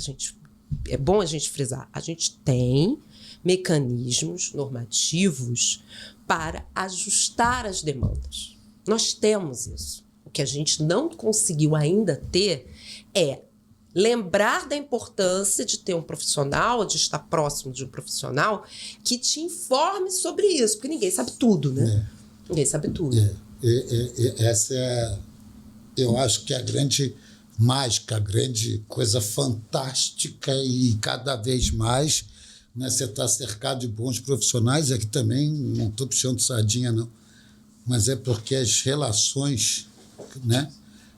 é bom a gente frisar. A gente tem mecanismos normativos para ajustar as demandas. Nós temos isso. O que a gente não conseguiu ainda ter é lembrar da importância de ter um profissional, de estar próximo de um profissional que te informe sobre isso, porque ninguém sabe tudo, né? Ninguém sabe tudo. Essa é, eu acho que é a grande mágica, a grande coisa fantástica e cada vez mais, né, você está cercado de bons profissionais, aqui também não estou puxando sardinha, não, mas é porque as relações, né,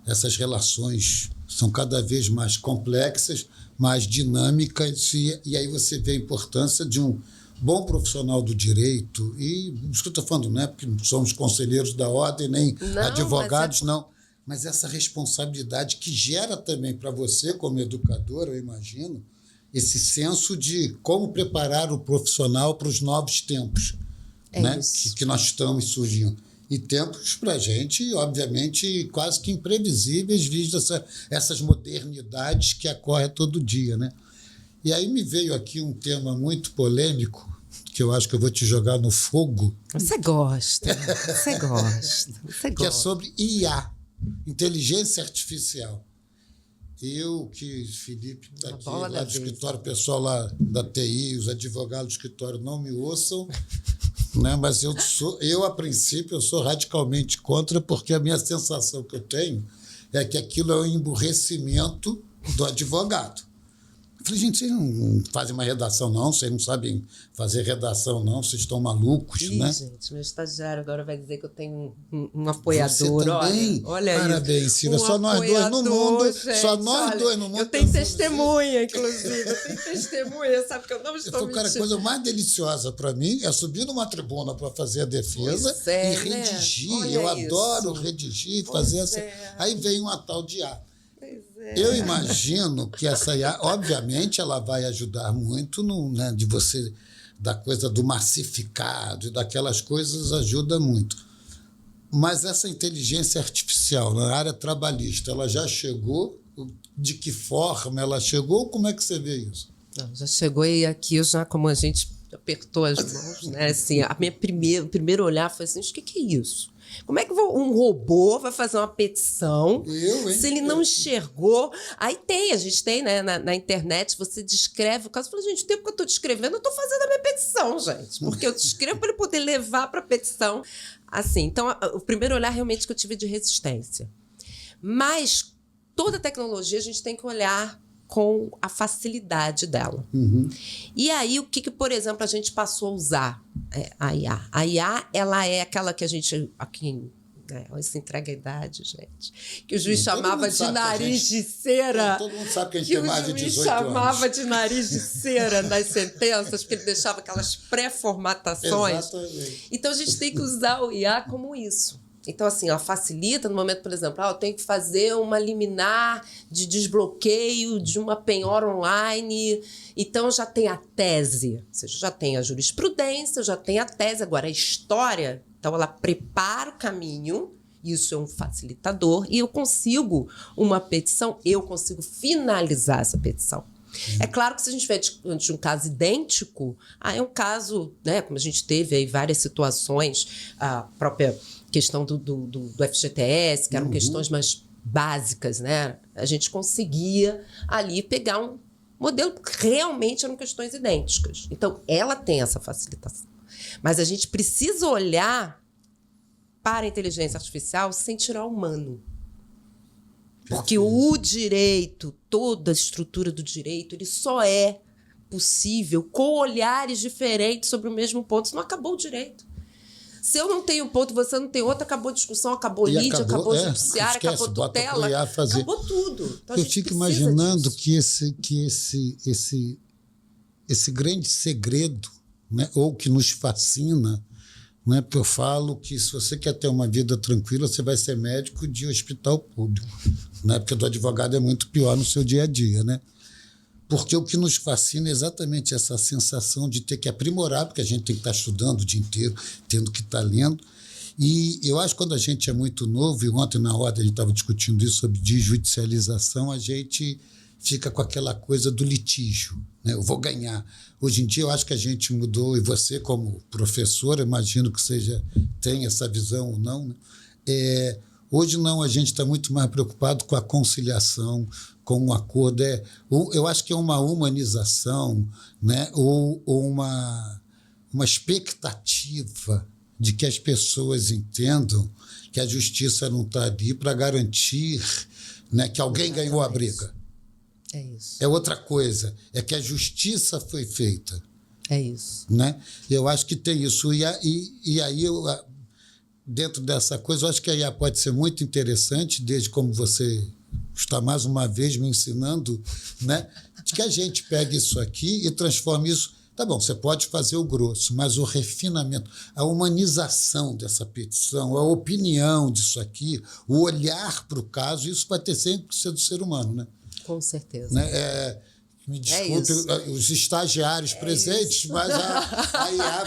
essas relações são cada vez mais complexas, mais dinâmicas, e aí você vê a importância de um bom profissional do direito, e isso que eu estou falando, não é porque somos conselheiros da ordem, nem advogados, não, mas essa responsabilidade que gera também para você, como educador, eu imagino, esse senso de como preparar o profissional para os novos tempos, né, que nós estamos surgindo. E tempos para a gente, obviamente, quase que imprevisíveis, vistas essas modernidades que ocorrem todo dia, né? E aí me veio aqui um tema muito polêmico, que eu acho que eu vou te jogar no fogo. Você gosta. Que é sobre IA, inteligência artificial. Felipe, está aqui, lá do escritório, o pessoal lá da TI, os advogados do escritório não me ouçam, né? Mas a princípio, eu sou radicalmente contra, porque a minha sensação que eu tenho é que aquilo é um emburrecimento do advogado. Eu falei, gente, vocês não fazem uma redação, não? Vocês não sabem fazer redação, não? Vocês estão malucos, né? Gente, meu estagiário agora vai dizer que eu tenho um apoiador. Você também? Olha parabéns, Silvia. Só nós dois no mundo. Gente, só nós dois no mundo. Eu tenho testemunha, inclusive. Eu tenho testemunha, sabe que eu não estou mentindo. Cara, a coisa mais deliciosa para mim é subir numa tribuna para fazer a defesa e redigir. Né? Eu adoro redigir, fazer essa... Aí vem uma tal de IA. Eu imagino que essa IA, obviamente, ela vai ajudar muito né, de você, da coisa do massificado, daquelas coisas, ajuda muito. Mas essa inteligência artificial na área trabalhista, ela já chegou? De que forma ela chegou? Como é que você vê isso? Não, já chegou e aqui, como a gente apertou as mãos, né? Assim, o primeiro olhar foi assim, o que é isso? Como é que um robô vai fazer uma petição se ele não enxergou? Aí a gente tem, né, na internet, você descreve o caso. Eu falo, gente, o tempo que eu estou descrevendo, eu estou fazendo a minha petição, gente. Porque eu descrevo para ele poder levar para a petição. Assim, então, o primeiro olhar realmente que eu tive de resistência. Mas toda tecnologia a gente tem que olhar com a facilidade dela. E aí, o que, por exemplo, a gente passou a usar? A IA. A IA, ela é aquela que a gente... Aqui, isso entrega a idade, gente. Que o juiz chamava de nariz de cera. Todo mundo sabe que a gente tem mais de 18 anos. Que o juiz chamava de nariz de cera nas sentenças, porque ele deixava aquelas pré-formatações. Exatamente. Então, a gente tem que usar o IA como isso. Então, assim, ela facilita no momento, por exemplo, eu tenho que fazer uma liminar de desbloqueio de uma penhora online. Então, já tem a tese, ou seja, já tem a jurisprudência, já tem a tese. Agora, a história, então ela prepara o caminho, isso é um facilitador, e eu consigo uma petição, eu consigo finalizar essa petição. É claro que se a gente tiver diante de um caso idêntico, é um caso, né, como a gente teve aí várias situações, a própria questão do FGTS, que eram questões mais básicas, né? A gente conseguia ali pegar um modelo que realmente eram questões idênticas. Então, ela tem essa facilitação. Mas a gente precisa olhar para a inteligência artificial sem tirar o humano. Porque o direito, toda a estrutura do direito, ele só é possível com olhares diferentes sobre o mesmo ponto. Senão acabou o direito. Se eu não tenho um ponto, você não tem outro, acabou a discussão, acabou lide, acabou o judiciário, acabou tutela, acabou tudo. Então, eu fico imaginando que esse grande segredo, né, ou que nos fascina, né, porque eu falo que se você quer ter uma vida tranquila, você vai ser médico de hospital público, né, porque do advogado é muito pior no seu dia a dia, né? Porque o que nos fascina é exatamente essa sensação de ter que aprimorar, porque a gente tem que estar estudando o dia inteiro, tendo que estar lendo. E eu acho que quando a gente é muito novo, e ontem na ordem a gente estava discutindo isso sobre desjudicialização, a gente fica com aquela coisa do litígio, né? Eu vou ganhar. Hoje em dia eu acho que a gente mudou, e você como professor, imagino que tem essa visão ou não, né? Hoje não, a gente está muito mais preocupado com a conciliação, com um acordo. Eu acho que é uma humanização, né? ou uma expectativa de que as pessoas entendam que a justiça não está ali para garantir, né, que alguém ganhou a briga. É isso. É outra coisa, é que a justiça foi feita. É isso. Né? Eu acho que tem isso. E aí, dentro dessa coisa, eu acho que a IA pode ser muito interessante, desde como você está mais uma vez me ensinando, né, de que a gente pegue isso aqui e transforme isso. Tá bom, você pode fazer o grosso, mas o refinamento, a humanização dessa petição, a opinião disso aqui, o olhar para o caso, isso vai ter sempre que ser do ser humano, né? Com certeza. Né? Me desculpe os estagiários presentes, isso. Mas a IA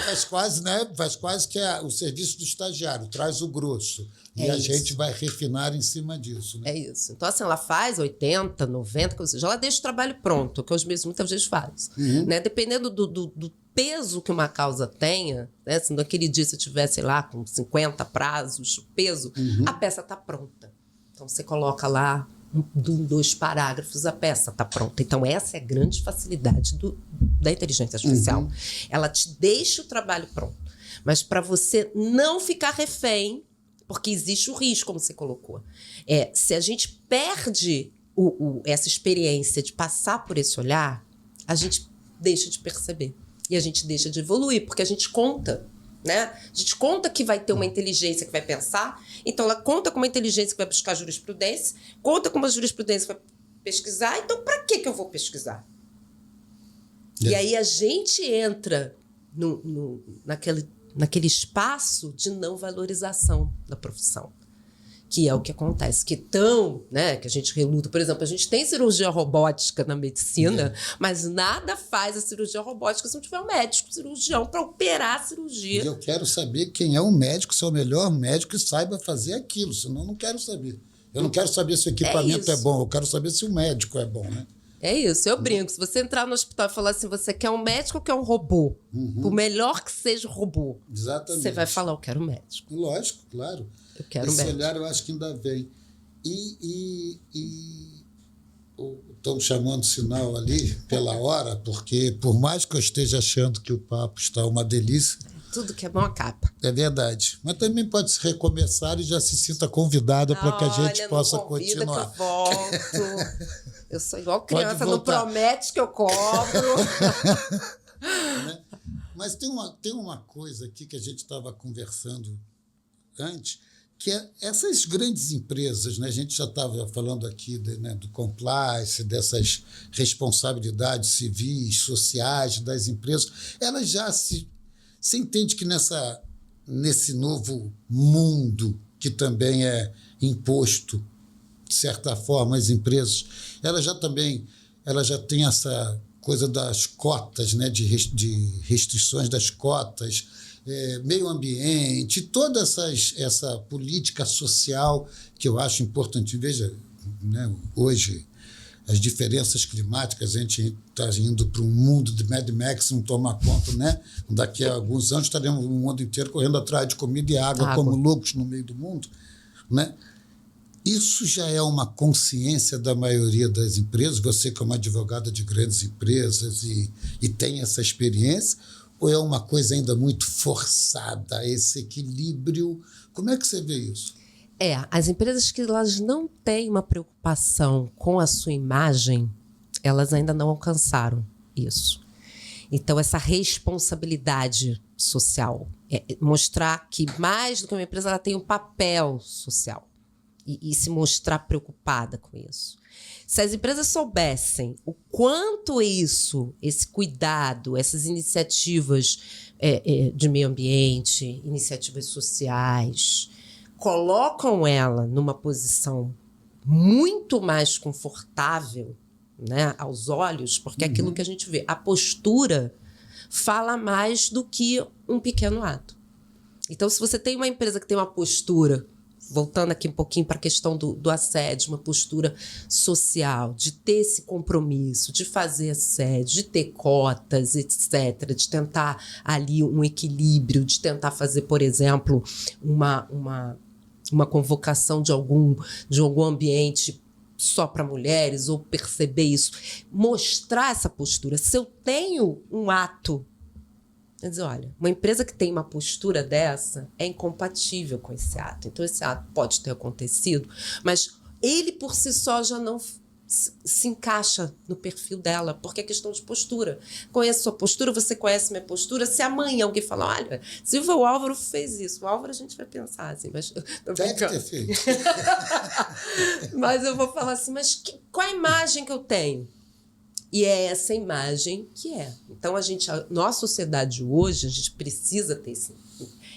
faz quase que o serviço do estagiário, traz o grosso. E a gente vai refinar em cima disso. Né? É isso. Então, assim, ela faz 80, 90, ou seja, ela deixa o trabalho pronto, que os mesmos muitas vezes fazem. Né? Dependendo do peso que uma causa tenha, né? Se naquele dia você tiver, sei lá, com 50 prazos, o peso, a peça está pronta. Então, você coloca lá 2 parágrafos, a peça está pronta. Então, essa é a grande facilidade da inteligência artificial. Ela te deixa o trabalho pronto. Mas para você não ficar refém, porque existe o risco, como você colocou. Se a gente perde essa experiência de passar por esse olhar, a gente deixa de perceber. E a gente deixa de evoluir, porque a gente conta. Né? A gente conta que vai ter uma inteligência que vai pensar, então ela conta com uma inteligência que vai buscar jurisprudência, conta com uma jurisprudência que vai pesquisar, então para que eu vou pesquisar? E aí a gente entra naquele espaço de não valorização da profissão, que é o que acontece, que a gente reluta. Por exemplo, a gente tem cirurgia robótica na medicina, mas nada faz a cirurgia robótica se não tiver um médico cirurgião para operar a cirurgia. E eu quero saber quem é o médico, se é o melhor médico e saiba fazer aquilo, senão eu não quero saber. Eu não quero saber se o equipamento é bom, eu quero saber se o médico é bom, né? É isso, eu brinco. Se você entrar no hospital e falar assim, você quer um médico ou quer um robô? Por melhor que seja o robô, exatamente, você vai falar, eu quero um médico. Lógico, claro. Eu quero esse médico. Olhar eu acho que ainda vem. Estão chamando sinal ali pela hora, porque por mais que eu esteja achando que o papo está uma delícia... Tudo que é bom acaba. É verdade. Mas também pode se recomeçar e já se sinta convidada para que a gente possa continuar. Que eu volto. Eu sou igual criança, não promete que eu cobro. Né? Mas tem uma coisa aqui que a gente estava conversando antes, que é essas grandes empresas, né? A gente já estava falando aqui do compliance, dessas responsabilidades civis, sociais das empresas, elas já se entende que nesse novo mundo que também é imposto, de certa forma, às empresas, ela já tem essa coisa das cotas, né, de restrições das cotas, meio ambiente, toda essa política social que eu acho importante. Veja, né, hoje, as diferenças climáticas, a gente está indo para um mundo de Mad Max, não toma conta, né? Daqui a alguns anos estaremos no mundo inteiro correndo atrás de comida e água como loucos no meio do mundo, né? Isso já é uma consciência da maioria das empresas, você que é uma advogada de grandes empresas e tem essa experiência, ou é uma coisa ainda muito forçada, esse equilíbrio? Como é que você vê isso? As empresas que elas não têm uma preocupação com a sua imagem, elas ainda não alcançaram isso. Então, essa responsabilidade social, mostrar que mais do que uma empresa, ela tem um papel social e se mostrar preocupada com isso. Se as empresas soubessem o quanto esse cuidado, essas iniciativas de meio ambiente, iniciativas sociais, colocam ela numa posição muito mais confortável, né, aos olhos, porque é aquilo que a gente vê, a postura fala mais do que um pequeno ato. Então, se você tem uma empresa que tem uma postura, voltando aqui um pouquinho para a questão do assédio, uma postura social, de ter esse compromisso, de fazer assédio, de ter cotas, etc., de tentar ali um equilíbrio, de tentar fazer, por exemplo, uma convocação de algum ambiente só para mulheres, ou perceber isso, mostrar essa postura. Se eu tenho um ato, quer dizer, olha, uma empresa que tem uma postura dessa é incompatível com esse ato. Então, esse ato pode ter acontecido, mas ele por si só já não se encaixa no perfil dela, porque é questão de postura. Conheço sua postura, você conhece minha postura. Se amanhã alguém falar, olha, Silvia, o Álvaro fez isso. O Álvaro a gente vai pensar assim, mas... Deve ter feito. Mas eu vou falar assim, mas qual a imagem que eu tenho? E é essa imagem que é. Então, nossa sociedade hoje, a gente precisa ter isso.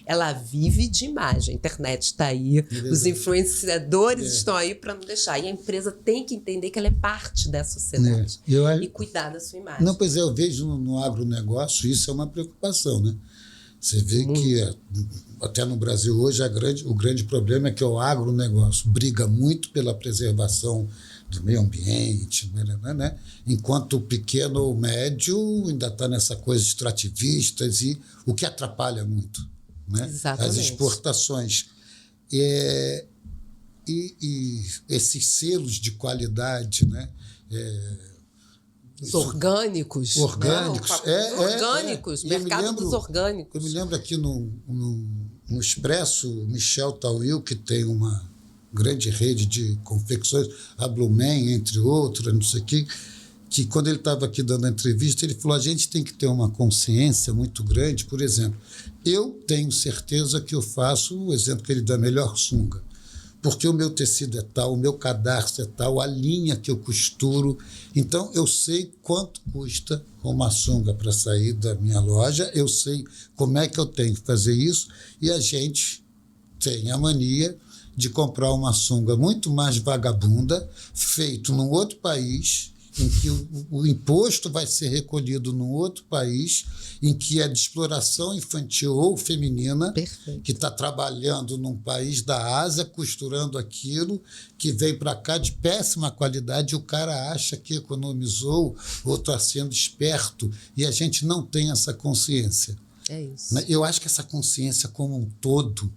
Ela vive de imagem. A internet está aí, os influenciadores estão aí para não deixar. E a empresa tem que entender que ela é parte dessa sociedade e cuidar da sua imagem. Não, pois eu vejo no agronegócio, isso é uma preocupação, né? Você vê que até no Brasil hoje o grande problema é que o agronegócio briga muito pela preservação do meio ambiente, né? Enquanto o pequeno ou médio ainda está nessa coisa extrativistas, e o que atrapalha muito, né? As exportações. E esses selos de qualidade, né? Os orgânicos. Orgânicos. Orgânicos, mercado dos orgânicos. Eu me lembro aqui no Expresso, Michel Tawil, que tem uma grande rede de confecções, a Blumen, entre outras, não sei o quê, que quando ele estava aqui dando a entrevista, ele falou, a gente tem que ter uma consciência muito grande. Por exemplo, eu tenho certeza que eu faço o exemplo que ele dá, melhor sunga, porque o meu tecido é tal, o meu cadarço é tal, a linha que eu costuro. Então, eu sei quanto custa uma sunga para sair da minha loja, eu sei como é que eu tenho que fazer isso, e a gente tem a mania de comprar uma sunga muito mais vagabunda, feito num outro país, em que o imposto vai ser recolhido num outro país, em que é de exploração infantil ou feminina, que está trabalhando num país da Ásia, costurando aquilo, que vem para cá de péssima qualidade, e o cara acha que economizou ou está sendo esperto, e a gente não tem essa consciência. É isso. Eu acho que essa consciência como um todo,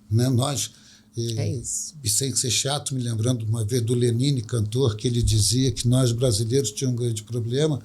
né, nós... É isso. E sem ser chato, me lembrando uma vez do Lenine, cantor, que ele dizia que nós brasileiros tínhamos um grande problema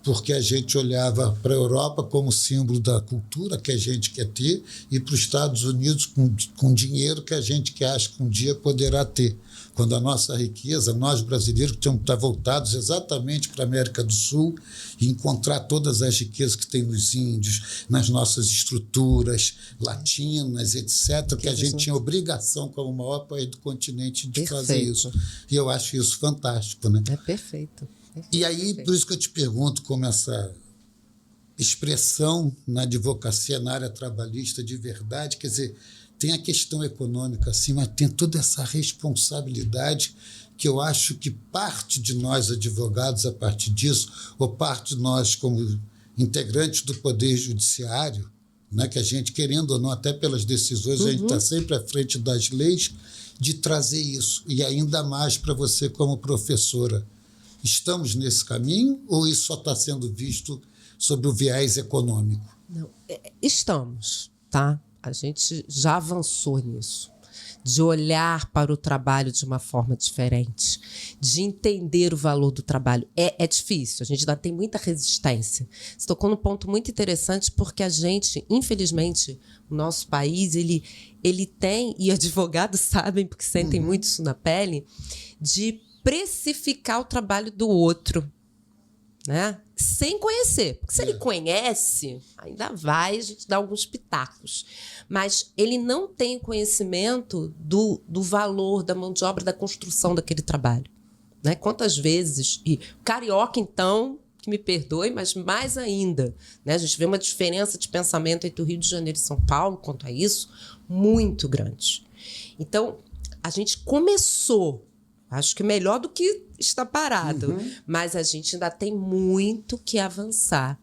porque a gente olhava para a Europa como símbolo da cultura que a gente quer ter e para os Estados Unidos com dinheiro que a gente que acha que um dia poderá ter. Quando a nossa riqueza, nós brasileiros, temos que estar voltados exatamente para a América do Sul e encontrar todas as riquezas que tem nos índios, nas nossas estruturas latinas, etc., que a gente tinha obrigação, como o maior país do continente, de fazer isso. E eu acho isso fantástico, né? É perfeito. E aí, por isso que eu te pergunto como expressão na advocacia, na área trabalhista de verdade. Quer dizer, tem a questão econômica, assim, mas tem toda essa responsabilidade que eu acho que parte de nós, advogados, a partir disso, ou parte de nós, como integrantes do Poder Judiciário, né, que a gente, querendo ou não, até pelas decisões, a gente está sempre à frente das leis, de trazer isso. E ainda mais para você, como professora. Estamos nesse caminho ou isso só está sendo visto sob o viés econômico? Não, estamos, tá? A gente já avançou nisso, de olhar para o trabalho de uma forma diferente, de entender o valor do trabalho. É difícil, a gente ainda tem muita resistência. Você tocou num ponto muito interessante, porque a gente, infelizmente, o nosso país, ele tem, e advogados sabem, porque sentem muito isso na pele, de precificar o trabalho do outro, né? Sem conhecer. Porque se ele conhece, ainda vai a gente dar alguns pitacos. Mas ele não tem conhecimento do valor da mão de obra, da construção daquele trabalho. Né? Quantas vezes... E carioca, então, que me perdoe, mas mais ainda. Né? A gente vê uma diferença de pensamento entre o Rio de Janeiro e São Paulo quanto a isso, muito grande. Então, a gente começou... Acho que melhor do que está parado. Mas a gente ainda tem muito que avançar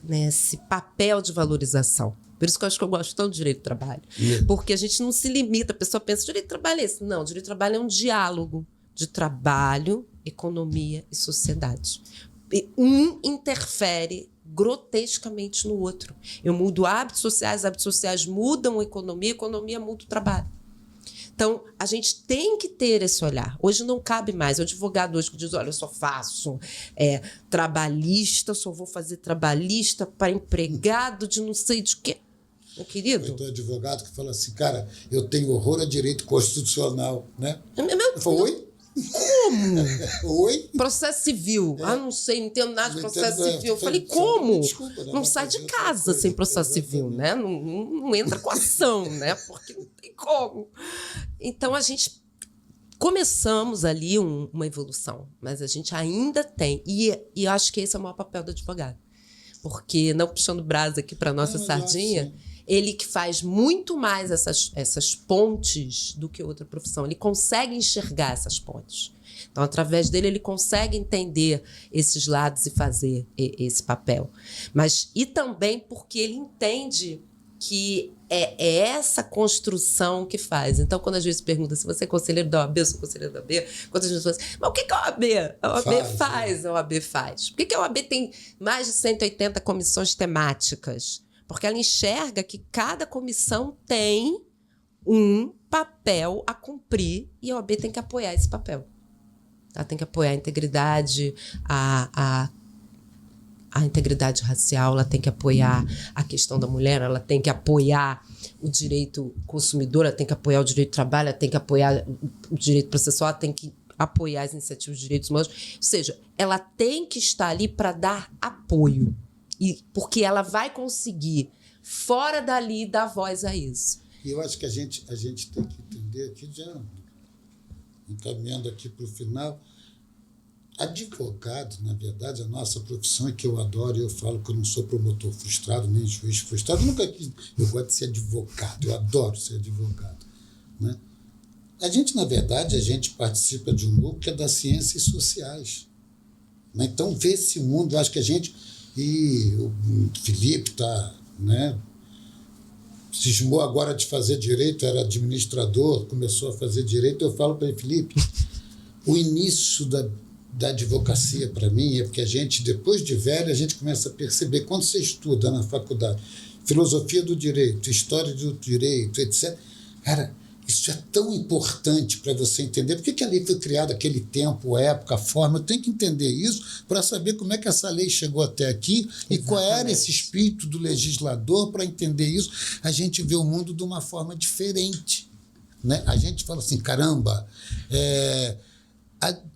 nesse papel de valorização. Por isso que eu acho que eu gosto tanto do direito do trabalho. Porque a gente não se limita. A pessoa pensa, direito do trabalho é isso. Não, direito do trabalho é um diálogo de trabalho, economia e sociedade. E um interfere grotescamente no outro. Eu mudo hábitos sociais mudam a economia muda o trabalho. Então, a gente tem que ter esse olhar. Hoje não cabe mais. O advogado hoje que diz, olha, eu só faço trabalhista, só vou fazer trabalhista para empregado de não sei de quê. Meu querido... Eu tenho advogado que fala assim, cara, eu tenho horror a direito constitucional, né? Eu falo, oi? Como? Oi? Processo civil. Não sei, não entendo nada de processo civil. Eu falei, como? Desculpa, não sai de casa sem processo civil, né? Não entra com ação, né? Porque não tem como. Então, a gente começamos ali uma evolução, mas a gente ainda tem. E eu acho que esse é o maior papel do advogado. Porque, não puxando brasa aqui para nossa sardinha, ele que faz muito mais essas pontes do que outra profissão. Ele consegue enxergar essas pontes. Então, através dele, ele consegue entender esses lados e fazer esse papel. E também porque ele entende que é essa construção que faz. Então, quando às vezes pergunta se você é conselheiro da OAB, eu sou conselheiro da OAB, quantas vezes falam, mas o que a OAB? A OAB faz. A OAB faz. Por que a OAB tem mais de 180 comissões temáticas? Porque ela enxerga que cada comissão tem um papel a cumprir e a OAB tem que apoiar esse papel. Ela tem que apoiar a integridade, a integridade racial, ela tem que apoiar a questão da mulher, ela tem que apoiar o direito consumidor, ela tem que apoiar o direito do trabalho, ela tem que apoiar o direito processual, ela tem que apoiar as iniciativas de direitos humanos. Ou seja, ela tem que estar ali para dar apoio. Porque ela vai conseguir, fora dali, dar voz a isso. E eu acho que a gente tem que entender aqui, já encaminhando aqui para o final, advogado, na verdade, a nossa profissão, que eu adoro, eu falo que eu não sou promotor frustrado, nem juiz frustrado, eu gosto de ser advogado, eu adoro ser advogado. Né? A gente, na verdade, participa de um grupo que é das ciências sociais. Né? Então, ver esse mundo, eu acho que a gente... E o Felipe está, né, cismou agora de fazer direito, era administrador, começou a fazer direito. Eu falo para ele, Felipe, o início da advocacia, para mim, é porque a gente, depois de velho, a gente começa a perceber, quando você estuda na faculdade, filosofia do direito, história do direito, etc., cara, isso é tão importante para você entender. Por que a lei foi criada aquele tempo, época, forma? Eu tenho que entender isso para saber como é que essa lei chegou até aqui. Exatamente. E qual era esse espírito do legislador. Para entender isso, a gente vê o mundo de uma forma diferente. Né? A gente fala assim, caramba,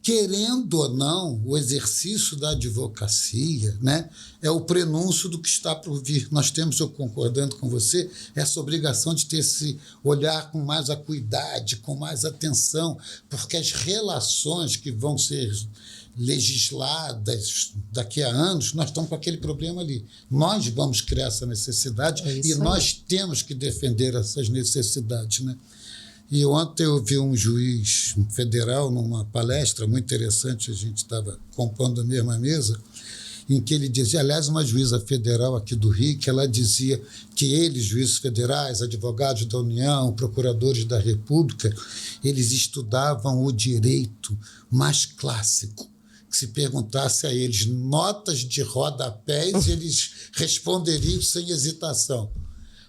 querendo ou não, o exercício da advocacia, né, é o prenúncio do que está por vir. Nós temos, eu concordando com você, essa obrigação de ter esse olhar com mais acuidade, com mais atenção, porque as relações que vão ser legisladas daqui a anos, nós estamos com aquele problema ali. Nós vamos criar essa necessidade e nós temos que defender essas necessidades, né? E ontem eu vi um juiz federal numa palestra muito interessante, a gente estava compondo a mesma mesa, em que ele dizia, aliás, uma juíza federal aqui do Rio, que ela dizia que eles, juízes federais, advogados da União, procuradores da República, eles estudavam o direito mais clássico, que se perguntasse a eles notas de rodapés, eles responderiam sem hesitação.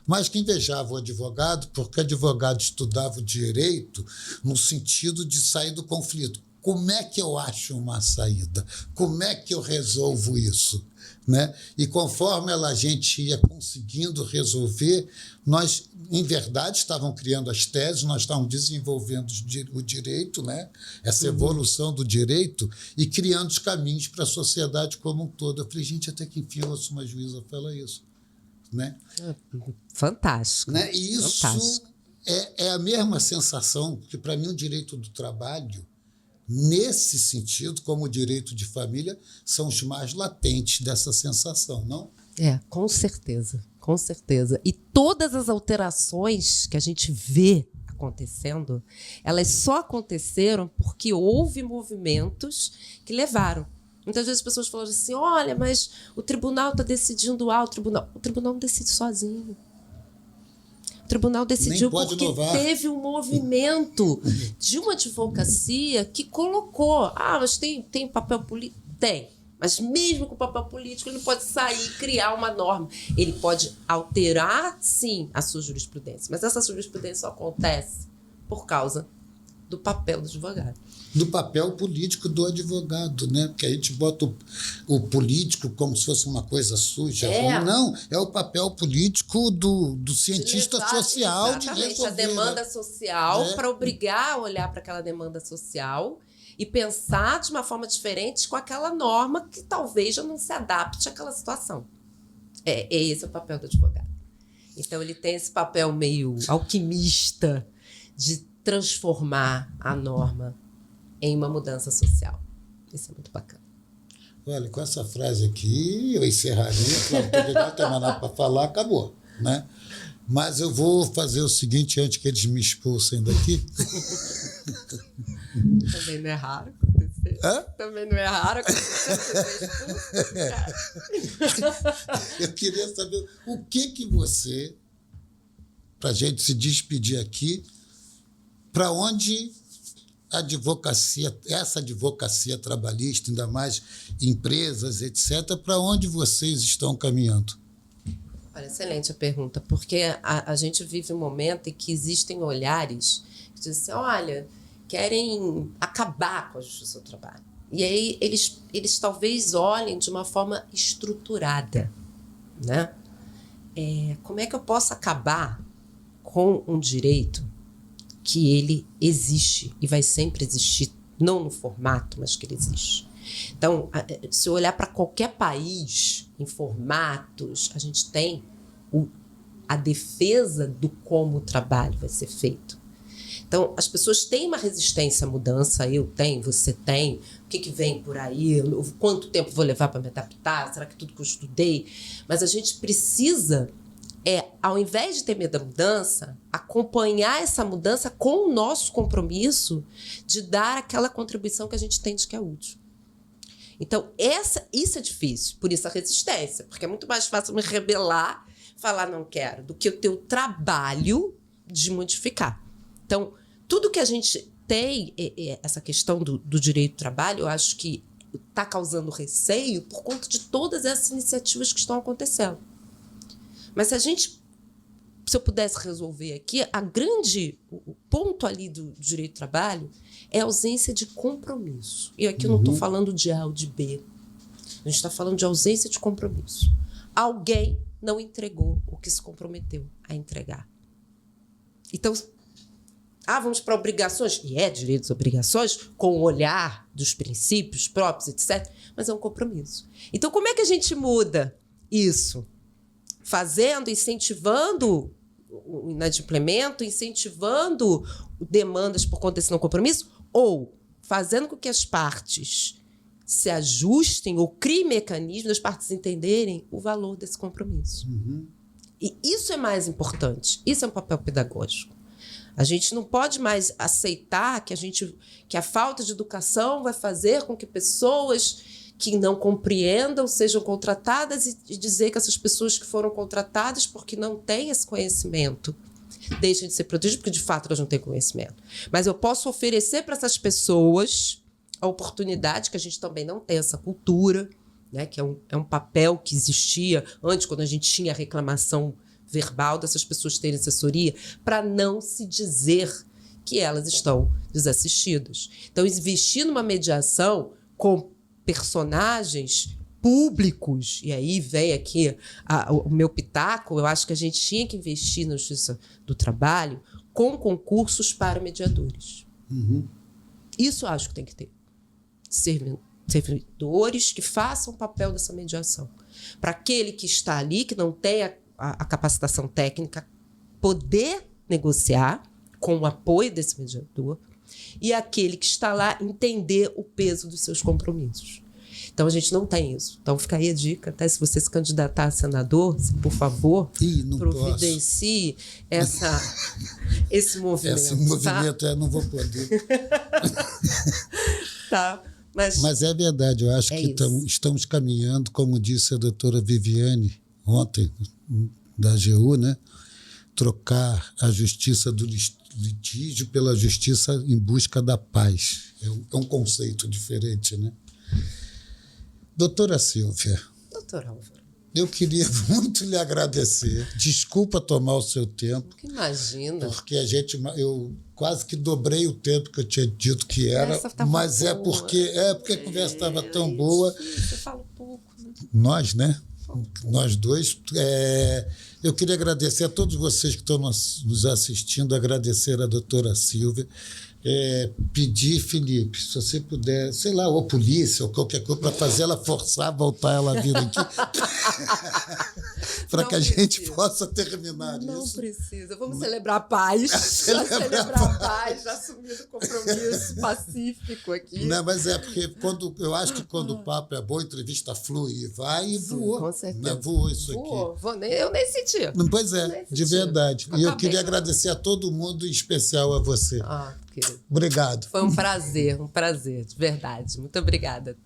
Mas que invejava o advogado, porque o advogado estudava o direito no sentido de sair do conflito. Como é que eu acho uma saída? Como é que eu resolvo isso? Né? E conforme a gente ia conseguindo resolver, nós, em verdade, estavam criando as teses, nós estávamos desenvolvendo o direito, né? Essa evolução do direito, e criando os caminhos para a sociedade como um todo. Eu falei, gente, até que enfim eu ouço uma juíza falar isso. Né? Fantástico. Né? E isso é a mesma sensação que, para mim, o direito do trabalho, nesse sentido, como o direito de família, são os mais latentes dessa sensação, não? Com certeza, com certeza. E todas as alterações que a gente vê acontecendo, elas só aconteceram porque houve movimentos que levaram. Muitas vezes as pessoas falam assim, olha, mas o tribunal está decidindo o tribunal não decide sozinho. O tribunal decidiu porque teve um movimento de uma advocacia que colocou, mas tem papel político? Tem. Mas mesmo com papel político, ele não pode sair e criar uma norma. Ele pode alterar, sim, a sua jurisprudência. Mas essa jurisprudência só acontece por causa do papel do advogado. Do papel político do advogado, né? Porque a gente bota o político como se fosse uma coisa suja. Não, é o papel político do cientista social de resolver. A demanda social, para obrigar a olhar para aquela demanda social e pensar de uma forma diferente com aquela norma que talvez já não se adapte àquela situação. Esse é o papel do advogado. Então, ele tem esse papel meio alquimista de transformar a norma em uma mudança social. Isso é muito bacana. Olha, com essa frase aqui, eu encerraria, claro, porque não tem mais nada para falar, acabou, né? Mas eu vou fazer o seguinte, antes que eles me expulsem daqui. Também não é raro acontecer. Também não é raro acontecer. Eu queria saber o que você, para a gente se despedir aqui, para onde essa advocacia trabalhista, ainda mais empresas, etc., para onde vocês estão caminhando? Olha, excelente a pergunta, porque a gente vive um momento em que existem olhares que dizem assim, olha, querem acabar com a justiça do trabalho. E aí eles talvez olhem de uma forma estruturada, né? Como é que eu posso acabar com um direito que ele existe e vai sempre existir, não no formato, mas que ele existe. Então, se eu olhar para qualquer país em formatos, a gente tem a defesa do como o trabalho vai ser feito. Então, as pessoas têm uma resistência à mudança, eu tenho, você tem, o que vem por aí, quanto tempo vou levar para me adaptar, será que tudo que eu estudei? Mas a gente precisa ao invés de ter medo da mudança, acompanhar essa mudança com o nosso compromisso de dar aquela contribuição que a gente tem de que é útil. Então, isso é difícil, por isso a resistência, porque é muito mais fácil me rebelar, falar não quero, do que o teu trabalho de modificar. Então, tudo que a gente tem, essa questão do direito do trabalho, eu acho que está causando receio por conta de todas essas iniciativas que estão acontecendo. Mas se eu pudesse resolver aqui, o ponto ali do direito do trabalho é a ausência de compromisso. E aqui eu não estou falando de A ou de B. A gente está falando de ausência de compromisso. Alguém não entregou o que se comprometeu a entregar. Então, vamos para obrigações, e direitos e obrigações, com o olhar dos princípios próprios, etc. Mas é um compromisso. Então, como é que a gente muda isso? Incentivando o inadimplemento, incentivando demandas por conta desse não compromisso, ou fazendo com que as partes se ajustem ou criem mecanismos das partes entenderem o valor desse compromisso. E isso é mais importante. Isso é um papel pedagógico. A gente não pode mais aceitar que a falta de educação vai fazer com que pessoas que não compreendam sejam contratadas e dizer que essas pessoas que foram contratadas porque não têm esse conhecimento deixem de ser protegidas, porque de fato elas não têm conhecimento. Mas eu posso oferecer para essas pessoas a oportunidade, que a gente também não tem essa cultura, né, que é um papel que existia antes, quando a gente tinha a reclamação verbal dessas pessoas terem assessoria, para não se dizer que elas estão desassistidas. Então, investir numa mediação com personagens públicos, e aí vem aqui o meu pitaco, eu acho que a gente tinha que investir na justiça do trabalho com concursos para mediadores. Isso eu acho que tem que ter. Servidores que façam o papel dessa mediação. Para aquele que está ali, que não tem a capacitação técnica, poder negociar com o apoio desse mediador, e aquele que está lá entender o peso dos seus compromissos. Então, a gente não tem isso. Então, fica aí a dica, até se você se candidatar a senador, por favor, providencie esse movimento. Esse movimento, não vou poder. Tá. Mas é verdade, eu acho que estamos caminhando, como disse a doutora Viviane ontem, da AGU, né? Trocar a justiça do litígio pela justiça em busca da paz. É um conceito diferente, né? Doutora Sílvia. Doutor Álvaro. Eu queria muito lhe agradecer. Desculpa tomar o seu tempo. Imagina. Porque eu quase que dobrei o tempo que eu tinha dito que era, mas boa. porque a conversa estava tão boa. Você fala um pouco, né? Nós dois. Eu queria agradecer a todos vocês que estão nos assistindo, agradecer a doutora Sílvia. Pedir, Felipe, se você puder, sei lá, ou polícia, ou qualquer coisa, para fazer ela forçar, voltar ela a vir aqui, para que a gente possa terminar isso. Não precisa. Vamos celebrar a paz. Celebrar a paz, assumir o compromisso pacífico aqui. Não, mas porque eu acho que quando o papo é bom, a entrevista flui e vai e voou. Com certeza. Voou isso aqui. Eu nem senti. Pois de verdade. E eu queria agradecer a todo mundo, em especial a você. Querido. Obrigado. Foi um prazer, de verdade. Muito obrigada.